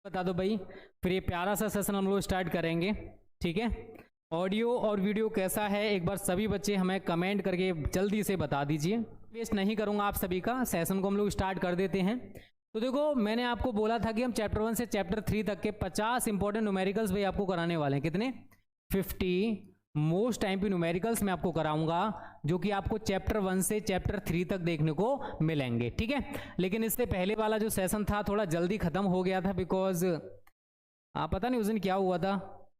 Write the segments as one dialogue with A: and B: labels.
A: बता दो भाई, फिर ये प्यारा सा सेशन हम लोग स्टार्ट करेंगे। ठीक है, ऑडियो और वीडियो कैसा है एक बार सभी बच्चे हमें कमेंट करके जल्दी से बता दीजिए। वेस्ट नहीं करूंगा आप सभी का, सेशन को हम लोग स्टार्ट कर देते हैं। तो देखो, मैंने आपको बोला था कि हम चैप्टर 1 से चैप्टर 3 तक के 50 इंपॉर्टेंट न्यूमेरिकल्स भाई आपको कराने वाले हैं। कितने? 50 मोस्ट टाइम पे न्यूमेरिकल्स मैं आपको कराऊंगा, जो कि आपको चैप्टर 1 से चैप्टर 3 तक देखने को मिलेंगे। ठीक है, लेकिन इससे पहले वाला जो सेशन था थोड़ा जल्दी खत्म हो गया था, बिकॉज पता नहीं उस दिन क्या हुआ था,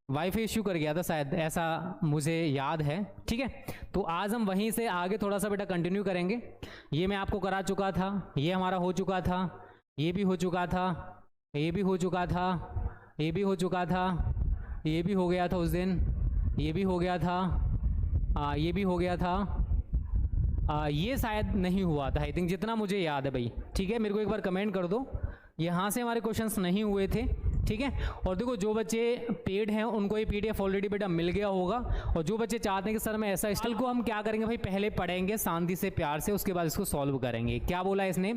A: वाईफाई इश्यू कर गया था शायद, ऐसा मुझे याद है। ठीक है, तो आज हम वहीं से आगे थोड़ा सा बेटा कंटिन्यू करेंगे। ये मैं आपको करा चुका था, ये हमारा हो चुका था, ये भी हो चुका था, ये भी हो चुका था, ये भी हो चुका था, ये भी हो गया था उस दिन, ये भी हो गया था, ये भी हो गया था, ये शायद नहीं हुआ था आई थिंक, जितना मुझे याद है भाई। ठीक है, मेरे को एक बार कमेंट कर दो, यहाँ से हमारे क्वेश्चंस नहीं हुए थे। ठीक है, और देखो जो बच्चे पेड हैं उनको ये पीडीएफ ऑलरेडी बेटा मिल गया होगा, और जो बच्चे चाहते हैं कि सर मैं ऐसा स्टाइल को हम क्या करेंगे भाई, पहले पढ़ेंगे शांति से प्यार से, उसके बाद इसको सॉल्व करेंगे। क्या बोला इसने?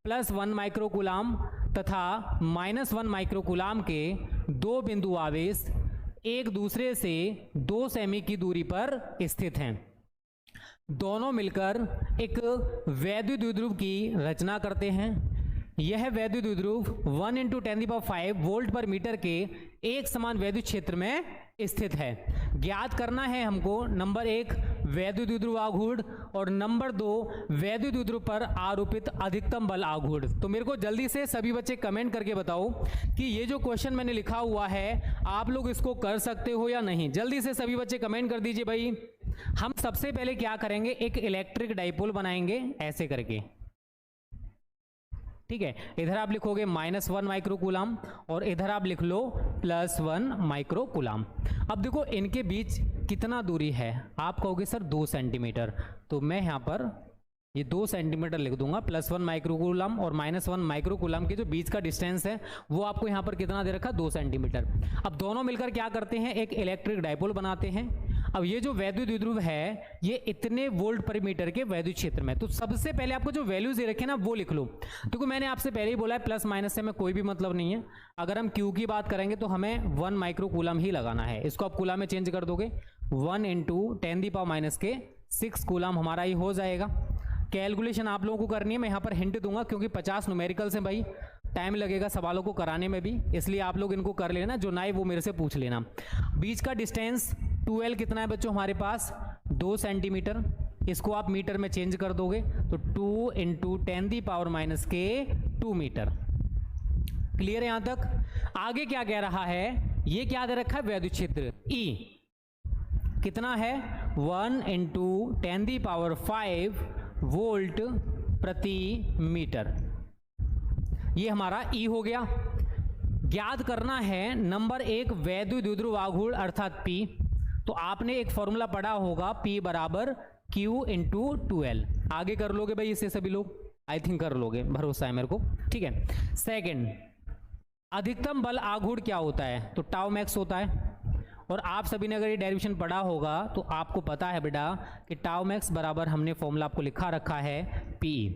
A: +1 माइक्रोकूलाम तथा -1 माइक्रोकूलाम के दो बिंदु आवेश एक दूसरे से 2 सेमी की दूरी पर स्थित हैं। दोनों मिलकर एक वैद्युत द्विध्रुव की रचना करते हैं। यह वैद्युत द्विध्रुव 1 × 10⁵ वोल्ट पर मीटर के एक समान वैद्युत क्षेत्र में स्थित है। ज्ञात करना है हमको नंबर 1 वैद्युत द्विध्रुव आघूर्ण और नंबर 2 वैद्युत द्विध्रुव पर आरोपित अधिकतम बल आघूर्ण। तो मेरे को जल्दी से सभी बच्चे कमेंट करके बताओ कि ये जो क्वेश्चन मैंने लिखा हुआ है आप लोग इसको कर सकते हो या नहीं। जल्दी से सभी बच्चे कमेंट कर दीजिए भाई। हम सबसे पहले क्या करेंगे, एक इलेक्ट्रिक डाइपोल बनाएंगे ऐसे करके। ठीक है, इधर आप लिखोगे -1 माइक्रोकूलाम और इधर आप लिख लो +1 माइक्रोकूलाम। अब देखो इनके बीच कितना दूरी है, आप कहोगे सर 2 सेंटीमीटर, तो मैं यहाँ पर ये 2 सेंटीमीटर लिख दूंगा। +1 माइक्रोकूलाम और -1 माइक्रोकूलाम के जो बीच का डिस्टेंस है वो आपको यहाँ पर कितना दे रखा, 2 सेंटीमीटर। अब दोनों मिलकर क्या करते हैं, एक इलेक्ट्रिक डाइपोल बनाते हैं। अब ये जो वैद्युत द्विध्रुव है ये इतने वोल्ट पर मीटर के वैद्युत क्षेत्र में, तो सबसे पहले आपको जो वैल्यूज दे रखे ना वो लिख लो। देखो मैंने आपसे पहले ही बोला है प्लस माइनस से हमें कोई भी मतलब नहीं है। अगर हम क्यू की बात करेंगे तो हमें 1 माइक्रोकूलाम ही लगाना है, इसको आप कूलाम में चेंज कर दोगे, 1 × 10⁻⁶ कूलाम हमारा ही हो जाएगा। कैलकुलेशन आप लोगों को करनी है, मैं यहाँ पर हिंट दूंगा क्योंकि 50 न्यूमेरिकल्स हैं भाई, टाइम लगेगा सवालों को कराने में भी, इसलिए आप लोग इनको कर लेना, जो ना है वो मेरे से पूछ लेना। बीच का डिस्टेंस 12 कितना है बच्चों हमारे पास, 2 सेंटीमीटर। इसको आप मीटर में चेंज कर दोगे तो 2 × 10⁻⁻² 2 मीटर। क्लियर है यहाँ तक? आगे क्या कह रहा है, ये क्या दे रखा है, वैद्युत क्षेत्र E कितना है, 1 × 10⁵ वोल्ट प्रति मीटर। ये हमारा E हो गया। ज्ञात करना है नंबर 1 वैद्युत द्विध्रुव आघूर्ण अर्थात P। तो आपने एक फॉर्मूला पढ़ा होगा, P = Q × 2L। आगे कर लोगे भाई इससे सभी लोग, आई थिंक कर लोगे, भरोसा है मेरे को। ठीक है, सेकंड अधिकतम बल आघूर्ण क्या होता है, तो τmax होता है। और आप सभी ने अगर ये डेरिवेशन पढ़ा होगा तो आपको पता है बेटा कि τmax बराबर हमने फॉर्मूला आपको लिखा रखा है PE।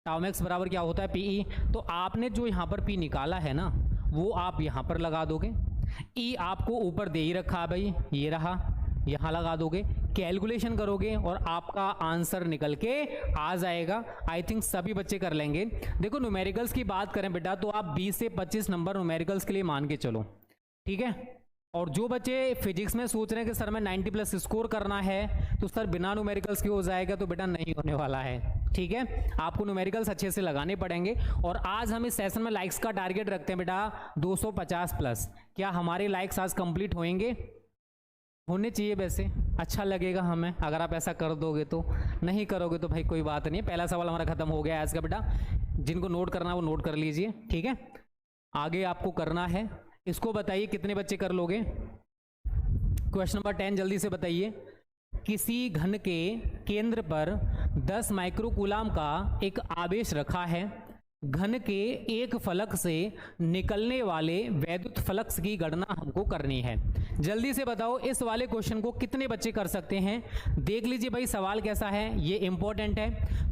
A: τmax बराबर क्या होता है, PE। तो आपने जो यहाँ पर P निकाला है ना वो आप यहाँ पर लगा दोगे। E आपको ऊपर दे ही रखा है भाई, ये रहा, यहाँ लगा दोगे, कैलकुलेशन करोगे और आपका आंसर निकल के आ जाएगा। आई थिंक सभी बच्चे कर लेंगे। देखो न्यूमेरिकल्स की बात करें बेटा तो आप 20 से 25 नंबर न्यूमेरिकल्स के लिए मान के चलो। ठीक है, और जो बच्चे फिजिक्स में सोच रहे हैं कि सर मैं 90+ स्कोर करना है तो सर बिना न्यूमेरिकल्स के हो जाएगा, तो बेटा नहीं होने वाला है। ठीक है, आपको न्यूमेरिकल्स अच्छे से लगाने पड़ेंगे। और आज हम इस सेशन में लाइक्स का टारगेट रखते हैं बेटा 250+। क्या हमारे लाइक्स आज कंप्लीट होंगे? होने चाहिए, वैसे अच्छा लगेगा हमें अगर आप ऐसा कर दोगे। तो नहीं करोगे तो भाई कोई बात नहीं। पहला सवाल हमारा खत्म हो गया आज का बेटा, जिनको नोट करना है वो नोट कर लीजिए। ठीक है, आगे आपको करना है, इसको बताइए कितने बच्चे कर लोगे। क्वेश्चन नंबर 10 जल्दी से बताइए। किसी घन के केंद्र पर 10 माइक्रोकूलाम का एक आवेश रखा है। घन के एक फलक से निकलने वाले वैद्युत फ्लक्स की गणना हमको करनी है। जल्दी से बताओ इस वाले क्वेश्चन को कितने बच्चे कर सकते हैं। देख लीजिए भाई सवाल कैसा है, ये इंपॉर्टेंट है,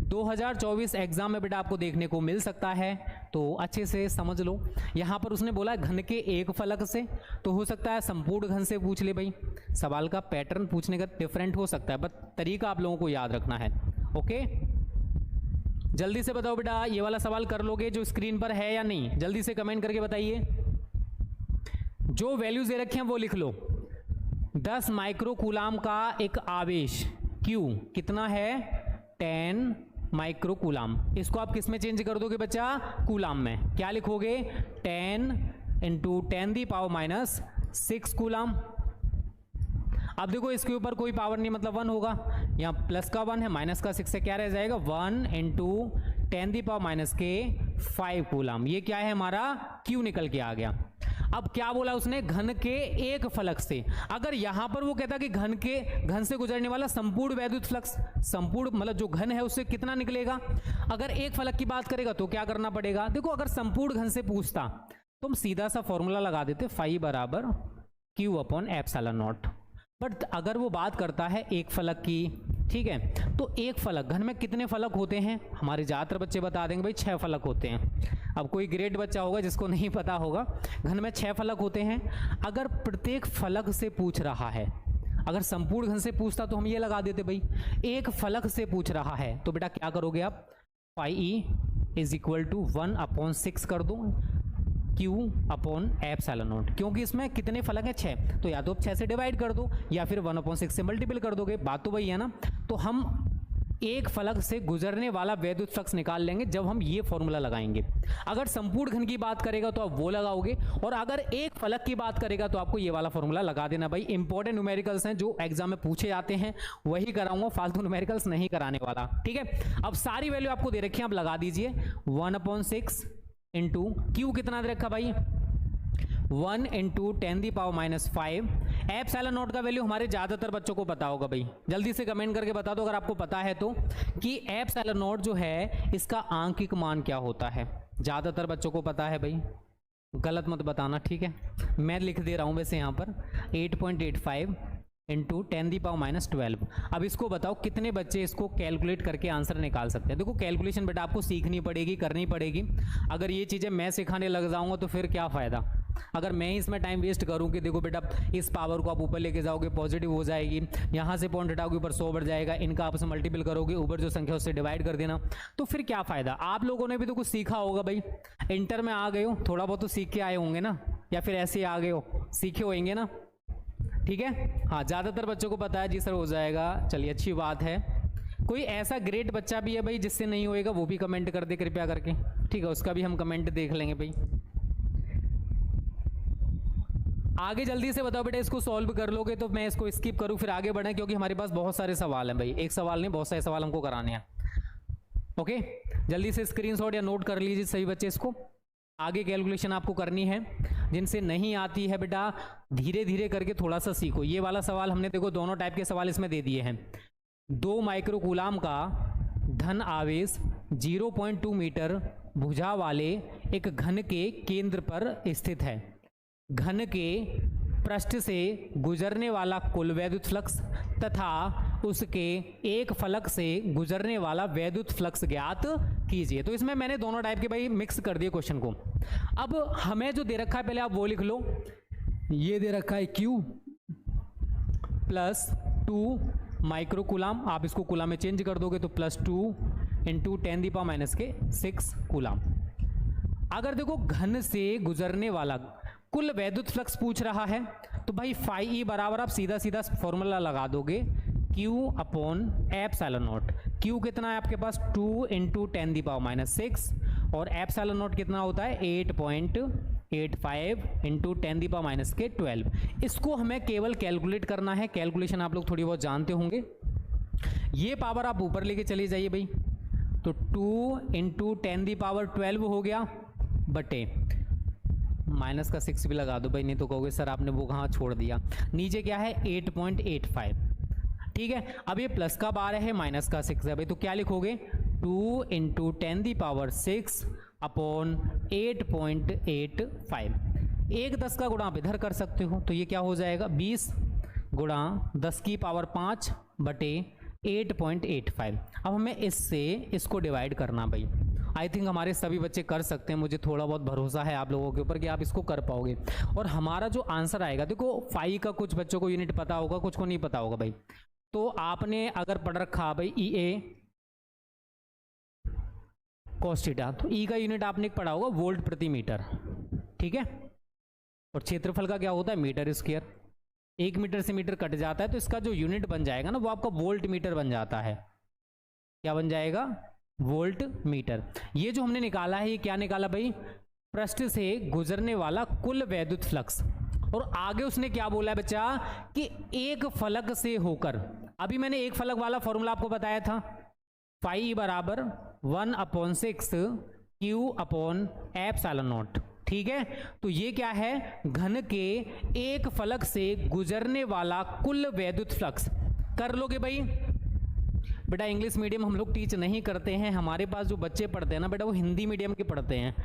A: 2024 एग्जाम में बेटा आपको देखने को मिल सकता है। तो अच्छे से समझ लो। यहाँ पर उसने बोला घन के एक फलक से, तो हो सकता है संपूर्ण घन से पूछ ले भाई। सवाल का पैटर्न पूछने का डिफरेंट हो सकता है, बट तरीका आप लोगों को याद रखना है। ओके, जल्दी से बताओ बेटा, ये वाला सवाल कर लोगे जो स्क्रीन पर है या नहीं? जल्दी से कमेंट करके बताइए। जो वैल्यूज दे रखे हैं वो लिख लो। 10 माइक्रोकूलाम का एक आवेश Q कितना है? 10 माइक्रोकूलाम। इसको आप किस में चेंज कर दोगे बच्चा? कूलाम में। क्या लिखोगे? 10 इंटू 10⁻⁻6 कूलाम। अब देखो इसके ऊपर कोई पावर नहीं, मतलब 1 होगा। यहाँ प्लस का 1 है, माइनस का 6 है, क्या रह जाएगा? 1 इंटू 10⁻⁻5 कूलाम। ये क्या है हमारा? Q निकल के आ गया। अब क्या बोला उसने? घन के एक फलक से। अगर यहां पर वो कहता कि घन से गुजरने वाला संपूर्ण वैद्युत फ्लक्स, संपूर्ण मतलब जो घन है उससे कितना निकलेगा। अगर एक फलक की बात करेगा तो क्या करना पड़ेगा? देखो अगर संपूर्ण घन से पूछता तो हम सीधा सा फॉर्मूला लगा देते, फाई बराबर Q/ε0। बट अगर वो बात करता है एक फलक की, ठीक है, तो एक फलक, घन में कितने फलक होते हैं? हमारे ज़्यादातर बच्चे बता देंगे भाई 6 फलक होते हैं। अब कोई ग्रेट बच्चा होगा जिसको नहीं पता होगा, घन में 6 फलक होते हैं। अगर प्रत्येक फलक से पूछ रहा है, अगर संपूर्ण घन से पूछता तो हम ये लगा देते भाई, एक फलक से पूछ रहा है तो बेटा क्या करोगे आप? फाई E = 1/6 कर दो Q/ε0, क्योंकि इसमें कितने फलक हैं? 6, तो या तो आप 6 से डिवाइड कर दो या फिर 1/6 से मल्टीपल कर दोगे। बात तो वही है ना। तो हम एक फलक से गुजरने वाला वैद्युत फ्लक्स निकाल लेंगे जब हम ये फॉर्मूला लगाएंगे। अगर संपूर्ण घन की बात करेगा तो आप वो लगाओगे, और अगर एक फलक की बात करेगा तो आपको ये वाला फॉर्मूला लगा देना भाई। इंपॉर्टेंट न्यूमेरिकल्स हैं जो एग्जाम में पूछे जाते हैं, वही कराऊंगा, फालतू न्यूमेरिकल्स नहीं कराने वाला, ठीक है। अब सारी वैल्यू आपको दे रखी है, आप लगा दीजिए। 1/6 इंटू Q कितना दे रखा भाई? 1 इंटू 10⁻⁻5। ε0 का वैल्यू हमारे ज़्यादातर बच्चों को पता होगा भाई, जल्दी से कमेंट करके बता दो अगर आपको पता है तो, कि ε0 जो है इसका आंकिक मान क्या होता है। ज़्यादातर बच्चों को पता है भाई, गलत मत बताना, ठीक है। मैं लिख दे रहा हूँ वैसे यहाँ पर 8.85 इंटू 10⁻12। अब इसको बताओ कितने बच्चे इसको कैलकुलेट करके आंसर निकाल सकते हैं। देखो कैलकुलेशन बेटा आपको सीखनी पड़ेगी, करनी पड़ेगी। अगर ये चीज़ें मैं सिखाने लग जाऊंगा तो फिर क्या फ़ायदा। अगर मैं इसमें टाइम वेस्ट करूं कि देखो बेटा इस पावर को आप ऊपर लेके जाओगे पॉजिटिव हो जाएगी, यहाँ से पॉइंट हटाओगे ऊपर 100 बढ़ जाएगा, इनका आपस में मल्टीपल करोगे ऊपर जो संख्या उससे डिवाइड कर देना, तो फिर क्या फ़ायदा। आप लोगों ने भी तो कुछ सीखा होगा भाई, इंटर में आ गए हो, थोड़ा बहुत तो सीख के आए होंगे ना, या फिर ऐसे आ गए हो, सीखे होंगे ना, ठीक है। हाँ ज़्यादातर बच्चों को पता है जी सर, हो जाएगा, चलिए अच्छी बात है। कोई ऐसा ग्रेट बच्चा भी है भाई जिससे नहीं होएगा वो भी कमेंट कर दे कृपया करके, ठीक है, उसका भी हम कमेंट देख लेंगे भाई। आगे जल्दी से बताओ बेटा, इसको सॉल्व कर लोगे तो मैं इसको स्किप करूँ फिर आगे बढ़ें, क्योंकि हमारे पास बहुत सारे सवाल हैं भाई, एक सवाल नहीं बहुत सारे सवाल हमको कराने हैं। ओके, जल्दी से स्क्रीनशॉट या नोट कर लीजिए सभी बच्चे, इसको आगे कैलकुलेशन आपको करनी है। जिनसे नहीं आती है बेटा धीरे धीरे करके थोड़ा सा सीखो। ये वाला सवाल हमने देखो दोनों टाइप के सवाल इसमें दे दिए हैं। 2 माइक्रोकूलाम का धन आवेश 0.2 मीटर भुजा वाले एक घन के केंद्र पर स्थित है। घन के पृष्ठ से गुजरने वाला कुल वैद्युत फ्लक्स तथा उसके एक फलक से गुजरने वाला वैद्युत फ्लक्स ज्ञात कीजिए। तो इसमें मैंने दोनों टाइप के भाई मिक्स कर दिए क्वेश्चन को। अब हमें जो दे रखा है पहले आप वो लिख लो, ये दे रखा है Q प्लस 2 माइक्रोकूलाम, आप इसको कूलाम में चेंज कर दोगे तो +2 इंटू 10⁻⁻6 कूलाम। अगर देखो घन से गुजरने वाला कुल वैद्युत फ्लक्स पूछ रहा है तो भाई फाई E बराबर आप सीधा सीधा फॉर्मूला लगा दोगे Q/ε0। Q कितना है आपके पास 2 इंटू 10⁻6 और ε0 कितना होता है 8.85 इंटू 10⁻12। इसको हमें केवल कैलकुलेट करना है, कैलकुलेशन आप लोग थोड़ी बहुत जानते होंगे। ये पावर आप ऊपर लेके चले जाइए भाई, तो 2 इंटू 10⁻12 हो गया बटे माइनस का 6 भी लगा दो भाई, नहीं तो कहोगे सर आपने वो कहाँ छोड़ दिया। नीचे क्या है 8.85, ठीक है। अब ये प्लस का 12 है माइनस का 6 है भाई, तो क्या लिखोगे 2 इंटू 10⁻6 अपॉन 8.85। 1 10 का गुणा आप इधर कर सकते हो, तो ये क्या हो जाएगा 20 गुणा 10⁵ बटे 8.85। अब हमें इससे इसको डिवाइड करना भाई, आई थिंक हमारे सभी बच्चे कर सकते हैं, मुझे थोड़ा बहुत भरोसा है आप लोगों के ऊपर कि आप इसको कर पाओगे। और हमारा जो आंसर आएगा, देखो फाई का कुछ बच्चों को यूनिट पता होगा, कुछ को नहीं पता होगा भाई। तो आपने अगर पढ़ रखा भाई ई ए cos थीटा, तो ई का यूनिट आपने पढ़ा होगा वोल्ट प्रति मीटर, ठीक है। और क्षेत्रफल का क्या होता है, मीटर स्क्वायर। 1 मीटर से मीटर कट जाता है तो इसका जो यूनिट बन जाएगा ना वो आपका वोल्ट मीटर बन जाता है। क्या बन जाएगा, वोल्ट मीटर। ये जो हमने निकाला है, ये क्या निकाला भाई, पृष्ठ से गुजरने वाला कुल वैद्युत फ्लक्स। और आगे उसने क्या बोला है बच्चा कि एक फलक से होकर, अभी मैंने एक फलक वाला फॉर्मूला आपको बताया था, फाई बराबर 1/6 Q/ε0, ठीक है। तो ये क्या है, घन के एक फलक से गुजरने वाला कुल वैद्युत फ्लक्स। कर लोगे भाई। बेटा इंग्लिश मीडियम हम लोग टीच नहीं करते हैं, हमारे पास जो बच्चे पढ़ते हैं ना बेटा वो हिंदी मीडियम के पढ़ते हैं,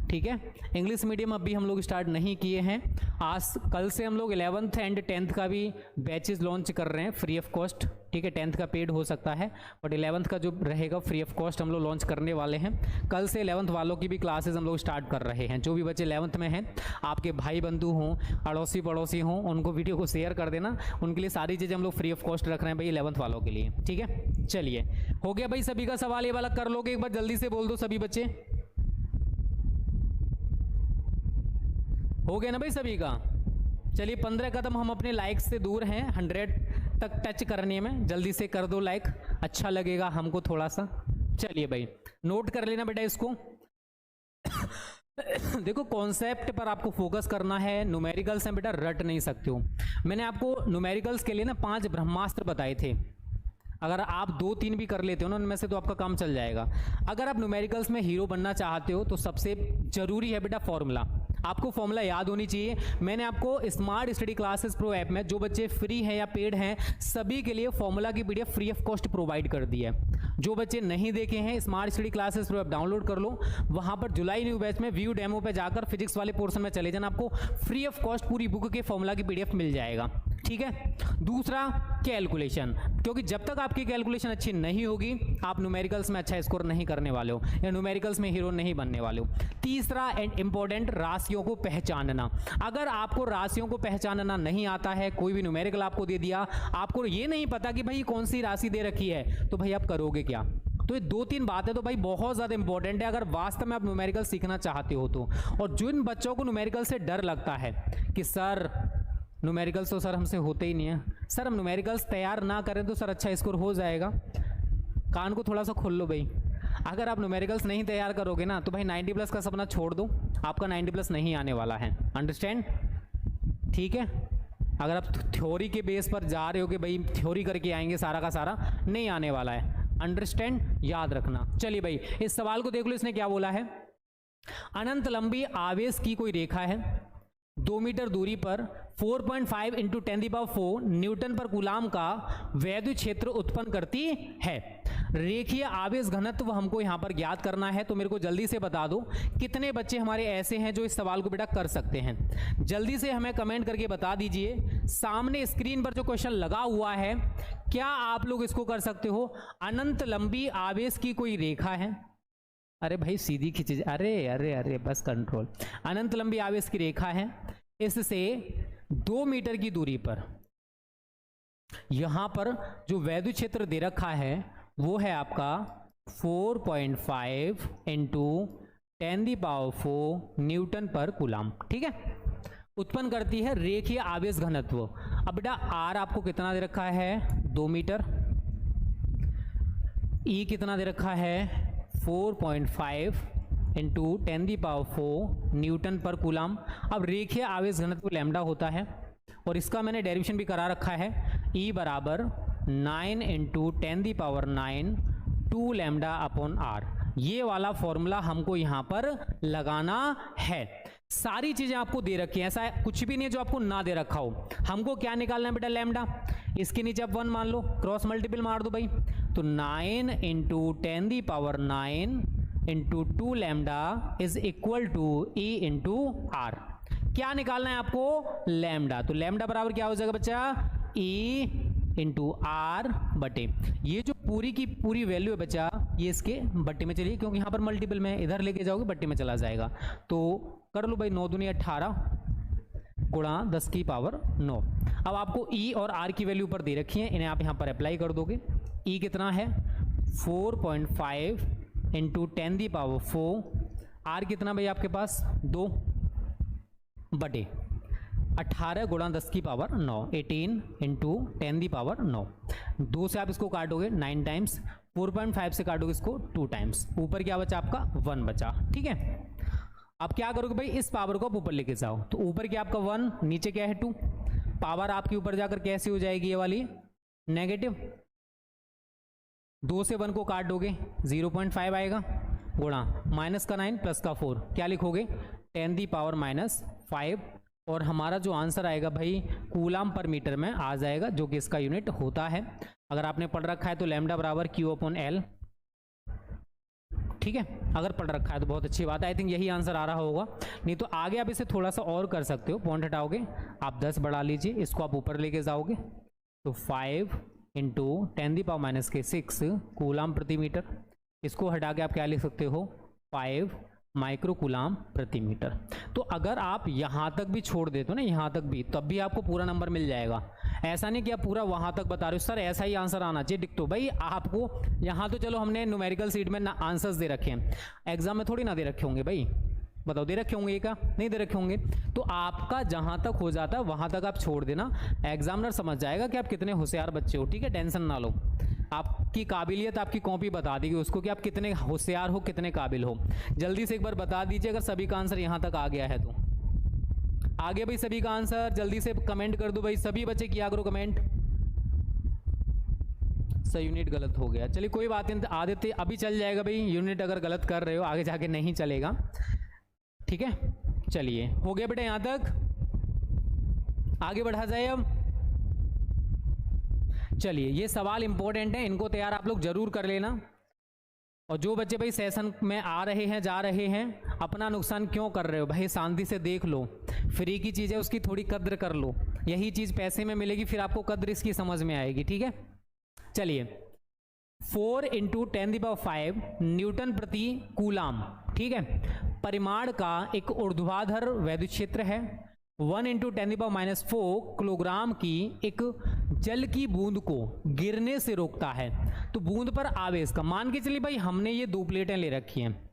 A: ठीक है। इंग्लिश मीडियम अभी हम लोग स्टार्ट नहीं किए हैं। आज कल से हम लोग 11th एंड 10th का भी बैचेस लॉन्च कर रहे हैं फ्री ऑफ कॉस्ट, ठीक है। 10th का पेड हो सकता है बट 11th का जो रहेगा फ्री ऑफ कॉस्ट हम लोग लॉन्च करने वाले हैं। कल से 11th वालों की भी क्लासेस हम लोग स्टार्ट कर रहे हैं। जो भी बच्चे 11th में हैं, आपके भाई बंधु हों, अड़ोसी पड़ोसी हों, उनको वीडियो को शेयर कर देना। उनके लिए सारी चीज़ें हम लोग फ्री ऑफ कॉस्ट रख रहे हैं भाई 11th वालों के लिए, ठीक है। चलिए हो गया भाई सभी का सवाल, ये वाला कर लोगे एक बार जल्दी से बोल दो सभी बच्चे, हो गया ना भाई सभी का। चलिए 15 कदम हम अपने लाइक से दूर हैं 100 तक टच करने में, जल्दी से कर दो लाइक, अच्छा लगेगा हमको थोड़ा सा। चलिए भाई नोट कर लेना बेटा इसको। देखो कॉन्सेप्ट पर आपको फोकस करना है, न्यूमेरिकल्स हैं बेटा रट नहीं सकते हो। मैंने आपको न्यूमेरिकल्स के लिए ना 5 ब्रह्मास्त्र बताए थे, अगर आप 2-3 भी कर लेते हो ना उनमें से तो आपका काम चल जाएगा। अगर आप न्यूमेरिकल्स में हीरो बनना चाहते हो तो सबसे जरूरी है बेटा फॉर्मूला, आपको फॉर्मूला याद होनी चाहिए। मैंने आपको smart study classes pro app में जो बच्चे फ्री हैं या पेड हैं सभी के लिए फॉर्मूला की PDF free of cost provide कर दी है। जो बच्चे नहीं देखे हैं smart study classes pro app download कर लो, वहां पर जुलाई न्यू बैच में व्यू डेमो पे जाकर फिजिक्स वाले पोर्शन में चले जाना, आपको फ्री ऑफ कॉस्ट पूरी बुक के फॉर्मूला की पीडीएफ मिल जाएगा, ठीक है। दूसरा कैलकुलेशन, क्योंकि जब तक आपकी कैलकुलेशन अच्छी नहीं होगी आप न्यूमेरिकल्स में अच्छा स्कोर नहीं करने वाले हो या न्यूमेरिकल्स में हीरो नहीं बनने वाले हो। तीसरा एंड इंपॉर्टेंट, राशियों को पहचानना। अगर आपको राशियों को पहचानना नहीं आता है, कोई भी न्यूमेरिकल आपको दे दिया, आपको ये नहीं पता कि भाई कौन सी राशि दे रखी है, तो भाई आप करोगे क्या। तो ये 2-3 बातें तो भाई बहुत ज़्यादा इंपॉर्टेंट है अगर वास्तव में आप न्यूमेरिकल सीखना चाहते हो तो। और जिन बच्चों को न्यूमेरिकल से डर लगता है कि सर न्यूमेरिकल्स तो सर हमसे होते ही नहीं है, सर हम न्यूमेरिकल्स तैयार ना करें तो सर अच्छा स्कोर हो जाएगा, कान को थोड़ा सा खोल लो भाई। अगर आप न्यूमेरिकल्स नहीं तैयार करोगे ना तो भाई 90+ का सपना छोड़ दो, आपका 90+ नहीं आने वाला है, अंडरस्टैंड, ठीक है। अगर आप थ्योरी के बेस पर जा रहे हो कि भाई थ्योरी करके आएंगे सारा का सारा, नहीं आने वाला है, अंडरस्टैंड, याद रखना। चलिए भाई इस सवाल को देख लो, इसने क्या बोला है, अनंत लंबी आवेश की कोई रेखा है 2 मीटर दूरी पर 4.5 × 10⁴ न्यूटन पर कूलाम का वैद्युत क्षेत्र उत्पन्न करती है। रेखीय आवेश घनत्व हमको यहां पर ज्ञात करना है, तो मेरे को जल्दी से बता दो कितने बच्चे हमारे ऐसे हैं जो इस सवाल को बेटा कर सकते हैं। जल्दी से हमें कमेंट करके बता दीजिए। सामने स्क्रीन पर जो क्वेश्चन लगा हुआ है क्या आप लोग इसको कर सकते हो। अनंत लंबी आवेश की कोई रेखा है, अरे भाई सीधी खींची, अरे अरे अरे बस कंट्रोल। अनंत लंबी आवेश की रेखा है, इससे 2 मीटर की दूरी पर यहां पर जो वैद्युत क्षेत्र दे रखा है वो है आपका 4.5 × 10⁴ न्यूटन पर कूलाम, ठीक है। उत्पन्न करती है रेखीय आवेश घनत्व। अब बेटा आर आपको कितना दे रखा है 2 मीटर, ई कितना दे रखा है 4.5 × 10⁴ न्यूटन पर कूलाम। अब रेखीय आवेश घनत्व लैम्डा होता है और इसका मैंने डेरिवेशन भी करा रखा है, E बराबर 9 × 10⁹ 2 λ/r। ये वाला फॉर्मूला हमको यहाँ पर लगाना है। सारी चीजें आपको दे रखी हैं, ऐसा कुछ भी नहीं है जो आपको ना दे रखा हो। हमको क्या निकालना है बेटा लैम्डा, इसके नीचे आप 1 मान लो, क्रॉस मल्टीपल मार दो भाई, तो 9 × 10⁹ × 2 λ is equal to E × r। क्या निकालना है आपको लैम्डा, तो लैम्डा बराबर क्या हो जाएगा बच्चा E इंटू आर बटे, ये जो पूरी की पूरी वैल्यू है बच्चा ये इसके बट्टे में चलिए, क्योंकि यहाँ पर मल्टीपल में इधर लेके जाओगे बट्टे में चला जाएगा। तो कर लो भाई 9 दूनी 18 गुणा 10 की पावर 9। अब आपको ई और आर की वैल्यू पर दे रखी है, इन्हें आप यहाँ पर अप्लाई कर दोगे। ई कितना है 4.5 इंटू 10 दी पावर 4, आर कितना भाई आपके पास 2 बटे 18 गुणा 10 की पावर 9, 18 इंटू 10 दी पावर 9। 2 से आप इसको काटोगे 9 टाइम्स, 4.5 से काटोगे इसको 2 टाइम्स, ऊपर क्या बचा आपका 1 बचा। ठीक है, अब क्या करोगे भाई इस पावर को आप ऊपर लेके जाओ, तो ऊपर क्या आपका 1, नीचे क्या है 2, पावर आपकी ऊपर जाकर कैसी हो जाएगी ये वाली नेगेटिव। 2 से 1 को काट दोगे 0.5 आएगा, गुणा माइनस का 9 प्लस का 4, क्या लिखोगे 10 दी पावर -5, और हमारा जो आंसर आएगा भाई कूलाम पर मीटर में आ जाएगा, जो कि इसका यूनिट होता है। अगर आपने पढ़ रखा है तो लैम्डा बराबर Q/L। ठीक है, अगर पढ़ रखा है तो बहुत अच्छी बात है, आई थिंक यही आंसर आ रहा होगा। नहीं तो आगे आप इसे थोड़ा सा और कर सकते हो, पॉइंट हटाओगे आप 10 बढ़ा लीजिए, इसको आप ऊपर लेके जाओगे तो 5 इंटू 10 दी पावर -6 कूलाम प्रति मीटर, इसको हटा के आप क्या लिख सकते हो 5 माइक्रो कूलाम प्रति मीटर। तो अगर आप यहाँ तक भी छोड़ देते हो ना, यहाँ तक भी, तब भी आपको पूरा नंबर मिल जाएगा। ऐसा नहीं कि आप पूरा वहाँ तक बता रहे हो सर ऐसा ही आंसर आना चाहिए, डिक्टो भाई आपको यहाँ तो चलो हमने न्यूमेरिकल सीट में आंसर्स दे रखे हैं, एग्जाम में थोड़ी ना दे रखे होंगे भाई, बताओ दे रखे होंगे क्या, नहीं दे रखे होंगे। तो आपका जहाँ तक हो जाता है वहाँ तक आप छोड़ देना, एग्जामिनर समझ जाएगा कि आप कितने होशियार बच्चे हो। ठीक है, टेंशन ना लो, आपकी काबिलियत आपकी कॉपी बता देगी उसको कि आप कितने होशियार हो, कितने काबिल हो। जल्दी से एक बार बता दीजिए अगर सभी का आंसर यहाँ तक आ गया है तो। आगे भाई सभी का आंसर जल्दी से कमेंट कर दो भाई, सभी बच्चे किया करो कमेंट। सही यूनिट गलत हो गया, चलिए कोई बात नहीं, आदित्य अभी चल जाएगा भाई, यूनिट अगर गलत कर रहे हो आगे जाके नहीं चलेगा। ठीक है, चलिए हो गया बेटा यहाँ तक, आगे बढ़ा जाए अब। चलिए ये सवाल इंपॉर्टेंट है, इनको तैयार आप लोग जरूर कर लेना। और जो बच्चे भाई सेशन में आ रहे हैं जा रहे हैं, अपना नुकसान क्यों कर रहे हो भाई, शांति से देख लो, फ्री की चीज़ है उसकी थोड़ी कद्र कर लो, यही चीज़ पैसे में मिलेगी फिर आपको कद्र इसकी समझ में आएगी। ठीक है, चलिए 4 इंटू 10 दी पावर 5 न्यूटन प्रति कूलाम। ठीक है, परिमाण का एक ऊर्ध्वाधर वैद्युत क्षेत्र है, 1 इंटू 10 दी पावर -4 किलोग्राम की एक जल की बूंद को गिरने से रोकता है। तो बूंद पर आवेश का मान के चलिए भाई, हमने ये 2 प्लेटें ले रखी हैं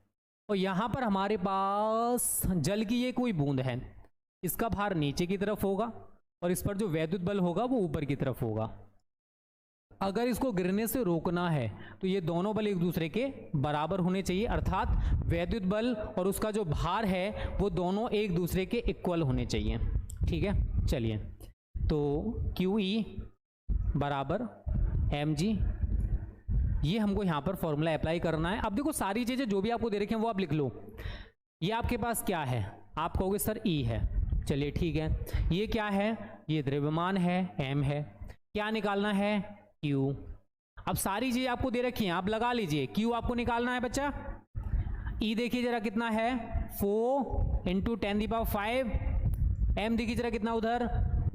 A: और यहाँ पर हमारे पास जल की ये कोई बूंद है, इसका भार नीचे की तरफ होगा और इस पर जो वैद्युत बल होगा वो ऊपर की तरफ होगा। अगर इसको गिरने से रोकना है तो ये दोनों बल एक दूसरे के बराबर होने चाहिए, अर्थात वैद्युत बल और उसका जो भार है वो दोनों एक दूसरे के इक्वल होने चाहिए। ठीक है, चलिए तो QE बराबर mg, ये हमको यहाँ पर फॉर्मूला अप्लाई करना है। अब देखो सारी चीज़ें जो भी आपको दे रखी हैं वो आप लिख लो। ये आपके पास क्या है, आप कहोगे सर E है, चलिए ठीक है। ये क्या है, ये द्रव्यमान है m है, क्या निकालना है Q। अब सारी चीज़ें आपको दे रखी हैं, आप लगा लीजिए, Q आपको निकालना है बच्चा। E देखिए जरा कितना है 4 इंटू 10 दी पावर 5, m देखिए जरा कितना उधर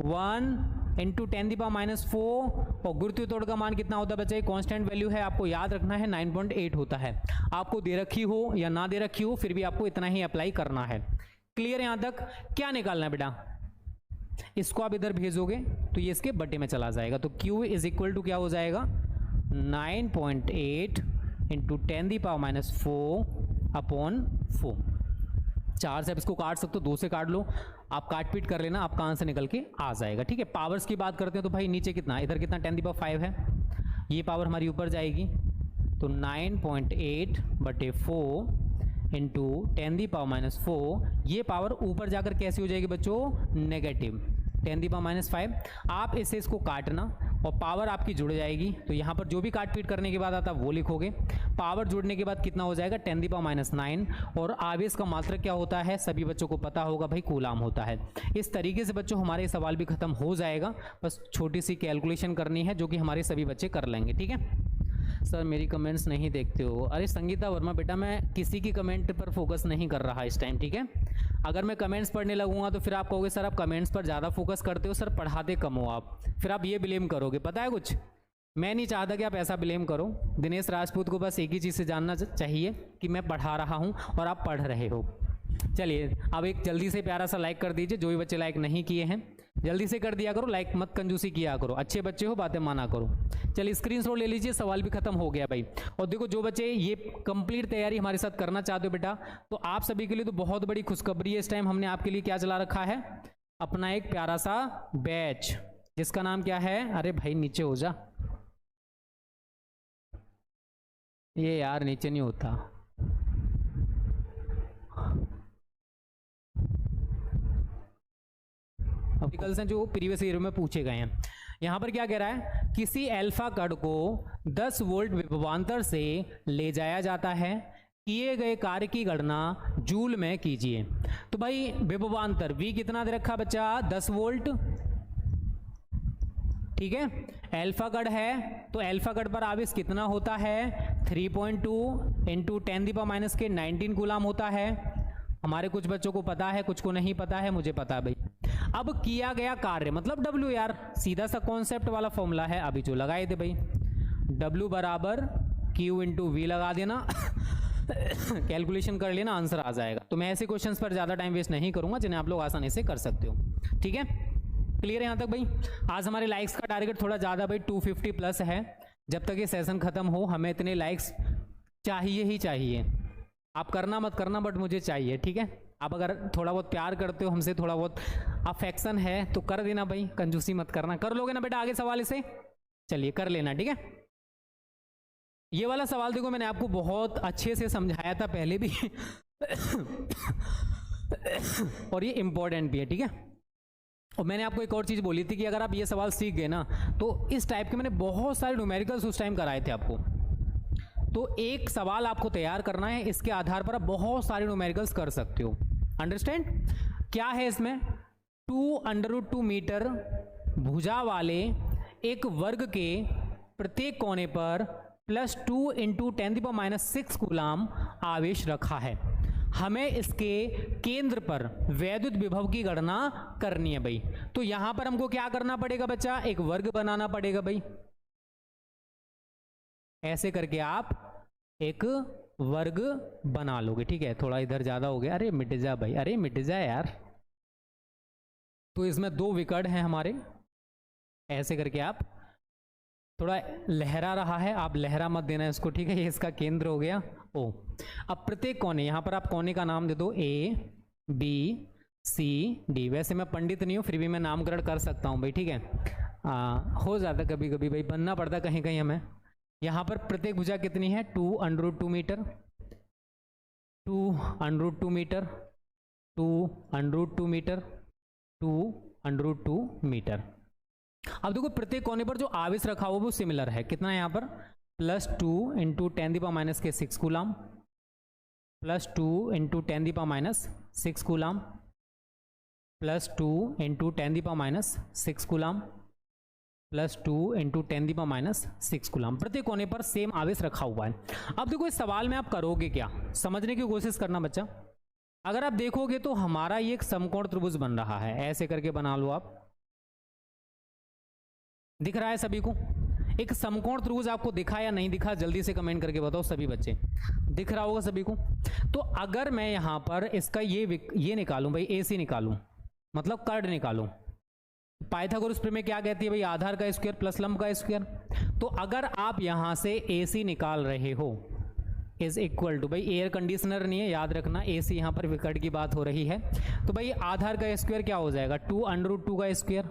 A: 1 इंटू 10 दी पावर -4, और गुरुत्वीय त्वरण का मान कितना होता है बच्चे, कांस्टेंट वैल्यू है, आपको याद रखना है 9.8 होता है। आपको दे रखी हो या ना दे रखी हो फिर भी आपको इतना ही अप्लाई करना है। क्लियर यहाँ तक, क्या निकालना है बेटा, इसको आप इधर भेजोगे तो ये इसके बट्टे में चला जाएगा। तो Q इज इक्वल टू क्या हो जाएगा 9.8 इंटू 10 दी पावर -4/4। 4 से आप इसको काट सकते हो, 2 से काट लो, आप काट पीट कर लेना, आपका आंसर निकल के आ जाएगा। ठीक है, पावर्स की बात करते हैं तो भाई नीचे कितना, इधर कितना 10 दी पावर 5 है, ये पावर हमारी ऊपर जाएगी तो 9.8/4 इंटू 10 दी पावर -4, ये पावर ऊपर जाकर कैसी हो जाएगी बच्चों, नेगेटिव 10 दी पावर -5। आप इससे इसको काटना और पावर आपकी जुड़ जाएगी, तो यहाँ पर जो भी काट पीट करने के बाद आता है वो लिखोगे। पावर जुड़ने के बाद कितना हो जाएगा 10 दी पावर -9, और आवेश का मात्रक क्या होता है सभी बच्चों को पता होगा भाई, कूलाम होता है। इस तरीके से बच्चों हमारे सवाल भी खत्म हो जाएगा, बस छोटी सी कैलकुलेशन करनी है जो कि हमारे सभी बच्चे कर लेंगे। ठीक है, सर मेरी कमेंट्स नहीं देखते हो। अरे संगीता वर्मा बेटा, मैं किसी की कमेंट पर फोकस नहीं कर रहा इस टाइम, ठीक है। अगर मैं कमेंट्स पढ़ने लगूंगा तो फिर आप कहोगे सर आप कमेंट्स पर ज़्यादा फोकस करते हो, सर पढ़ाते कम हो आप, फिर आप ये ब्लेम करोगे। पता है कुछ, मैं नहीं चाहता कि आप ऐसा ब्लेम करो। दिनेश राजपूत को बस एक ही चीज़ से जानना चाहिए कि मैं पढ़ा रहा हूँ और आप पढ़ रहे हो। चलिए अब एक जल्दी से प्यारा सा लाइक कर दीजिए, जो भी बच्चे लाइक नहीं किए हैं जल्दी से कर दिया करो लाइक, मत कंजूसी किया करो, अच्छे बच्चे हो, बातें माना करो। चलिए स्क्रीनशॉट ले लीजिए, सवाल भी खत्म हो गया भाई। और देखो जो बच्चे ये कंप्लीट तैयारी हमारे साथ करना चाहते हो बेटा, तो आप सभी के लिए तो बहुत बड़ी खुशखबरी है। इस टाइम हमने आपके लिए क्या चला रखा है, अपना एक प्यारा सा बैच, जिसका नाम क्या है, अरे भाई नीचे हो जा, ये यार नीचे नहीं होता। आर्टिकल्स हैं जो प्रीवियस ईयर में पूछे गए हैं। यहाँ पर क्या कह रहा है, किसी अल्फा कण को 10 वोल्ट विभवांतर से ले जाया जाता है, किए गए कार्य की गणना जूल में कीजिए। तो भाई विभवांतर V कितना दे रखा बच्चा, 10 वोल्ट, ठीक है। अल्फा कण है तो अल्फा कण पर आवेश कितना होता है, 3.2 इंटू 10⁻⁻19 कूलाम होता है। हमारे कुछ बच्चों को पता है, कुछ को नहीं पता है, मुझे पता है भाई। अब किया गया कार्य मतलब W यार, सीधा सा कॉन्सेप्ट वाला फॉर्मूला है, अभी जो लगाए थे भाई, W बराबर Q इंटू V लगा देना कैलकुलेशन कर लेना, आंसर आ जाएगा। तो मैं ऐसे क्वेश्चंस पर ज़्यादा टाइम वेस्ट नहीं करूंगा जिन्हें आप लोग आसानी से कर सकते हो, ठीक है। क्लियर है यहाँ तक भाई। आज हमारे लाइक्स का टारगेट थोड़ा ज़्यादा भाई, 250 प्लस है। जब तक ये सेशन खत्म हो हमें इतने लाइक्स चाहिए ही चाहिए। आप करना मत करना, बट मुझे चाहिए, ठीक है। आप अगर थोड़ा बहुत प्यार करते हो हमसे, थोड़ा बहुत अफेक्शन है तो कर देना भाई, कंजूसी मत करना। कर लोगे ना बेटा आगे सवाल इसे, चलिए कर लेना, ठीक है। ये वाला सवाल देखो मैंने आपको बहुत अच्छे से समझाया था पहले भी और ये इंपॉर्टेंट भी है, ठीक है। और मैंने आपको एक और चीज़ बोली थी कि अगर आप ये सवाल सीख गए ना, तो इस टाइप के मैंने बहुत सारे न्यूमेरिकल्स उस टाइम कराए थे आपको। तो एक सवाल आपको तैयार करना है, इसके आधार पर आप बहुत सारे न्यूमेरिकल्स कर सकते हो। अंडरस्टैंड क्या है इसमें, 2√2 मीटर भुजा वाले एक वर्ग के प्रत्येक कोने पर +2 इंटू 10⁻⁻6 कूलाम आवेश रखा है। हमें इसके केंद्र पर वैद्युत विभव की गणना करनी है भाई। तो यहां पर हमको क्या करना पड़ेगा बच्चा, एक वर्ग बनाना पड़ेगा भाई। ऐसे करके आप एक वर्ग बना लोगे, ठीक है। थोड़ा इधर ज्यादा हो गया, अरे मिट जा भाई, अरे मिट जा यार। तो इसमें 2 विकर्ण हैं हमारे, ऐसे करके आप, थोड़ा लहरा रहा है, आप लहरा मत देना इसको, ठीक है। ये इसका केंद्र हो गया O। अब प्रत्येक कोने, यहां पर आप कोने का नाम दे दो A B C D। वैसे मैं पंडित नहीं हूं, फिर भी मैं नामकरण कर सकता हूं भाई, ठीक है। हो जाता कभी कभी भाई, बनना पड़ता कहीं कहीं हमें। यहाँ पर प्रत्येक भुजा कितनी है, 2√2 मीटर, 2√2 मीटर, 2√2 मीटर, 2√2 मीटर। अब देखो प्रत्येक कोने पर जो आवेश रखा हुआ वो सिमिलर है, कितना है यहाँ पर, +2 into 10⁻⁻6 coulomb, +2 into 10⁻⁻6 coulomb, +2 into 10⁻⁻6 coulomb, +2 into 10⁻⁻6 coulomb. प्रत्येक कोने पर सेम आवेश रखा हुआ है। अब देखो इस सवाल में आप करोगे क्या, समझने की कोशिश करना बच्चा। अगर आप देखोगे तो हमारा ये एक समकोण त्रिभुज बन रहा है, ऐसे करके बना लो आप, दिख रहा है सभी को। एक समकोण त्रिभुज आपको दिखा या नहीं दिखा, जल्दी से कमेंट करके बताओ सभी बच्चे, दिख रहा होगा सभी को। तो अगर मैं यहां पर इसका ये निकालूं भाई, AC निकालूं, मतलब कर्ड निकालूं, पाइथागोरस प्रमेय क्या कहती है भाई, आधार का स्क्वायर प्लस लंब का स्क्वायर। तो अगर आप यहां से AC निकाल रहे हो इज इक्वल टू, भाई एयर कंडीशनर नहीं है याद रखना, AC यहां पर विकर्ण की बात हो रही है। तो भाई आधार का स्क्वायर क्या हो जाएगा, 2√2 का स्क्वायर,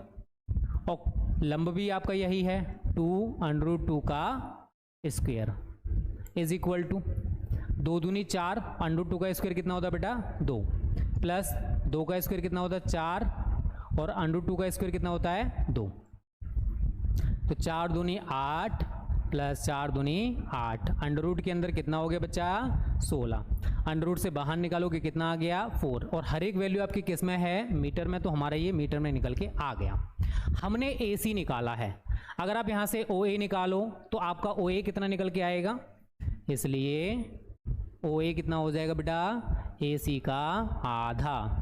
A: और लंब भी आपका यही है 2√2 का स्क्वायर इज इक्वल टू 2 दूनी 4, √2 का स्क्वायर कितना होता है बेटा 2, प्लस 2 का स्क्वायर कितना होता है 4, और √2 का स्क्वायर कितना होता है 2। तो 4 दूनी 8 प्लस 4 दूनी 8, अंडर के अंदर कितना हो गया बच्चा 16, अंडर से बाहर निकालोगे कितना आ गया 4, और हर एक वैल्यू आपकी किस में है मीटर में, तो हमारा ये मीटर में निकल के आ गया। हमने AC निकाला है, अगर आप यहाँ से OA निकालो तो आपका OA कितना निकल के आएगा, इसलिए OA कितना हो जाएगा बेटा, AC का आधा।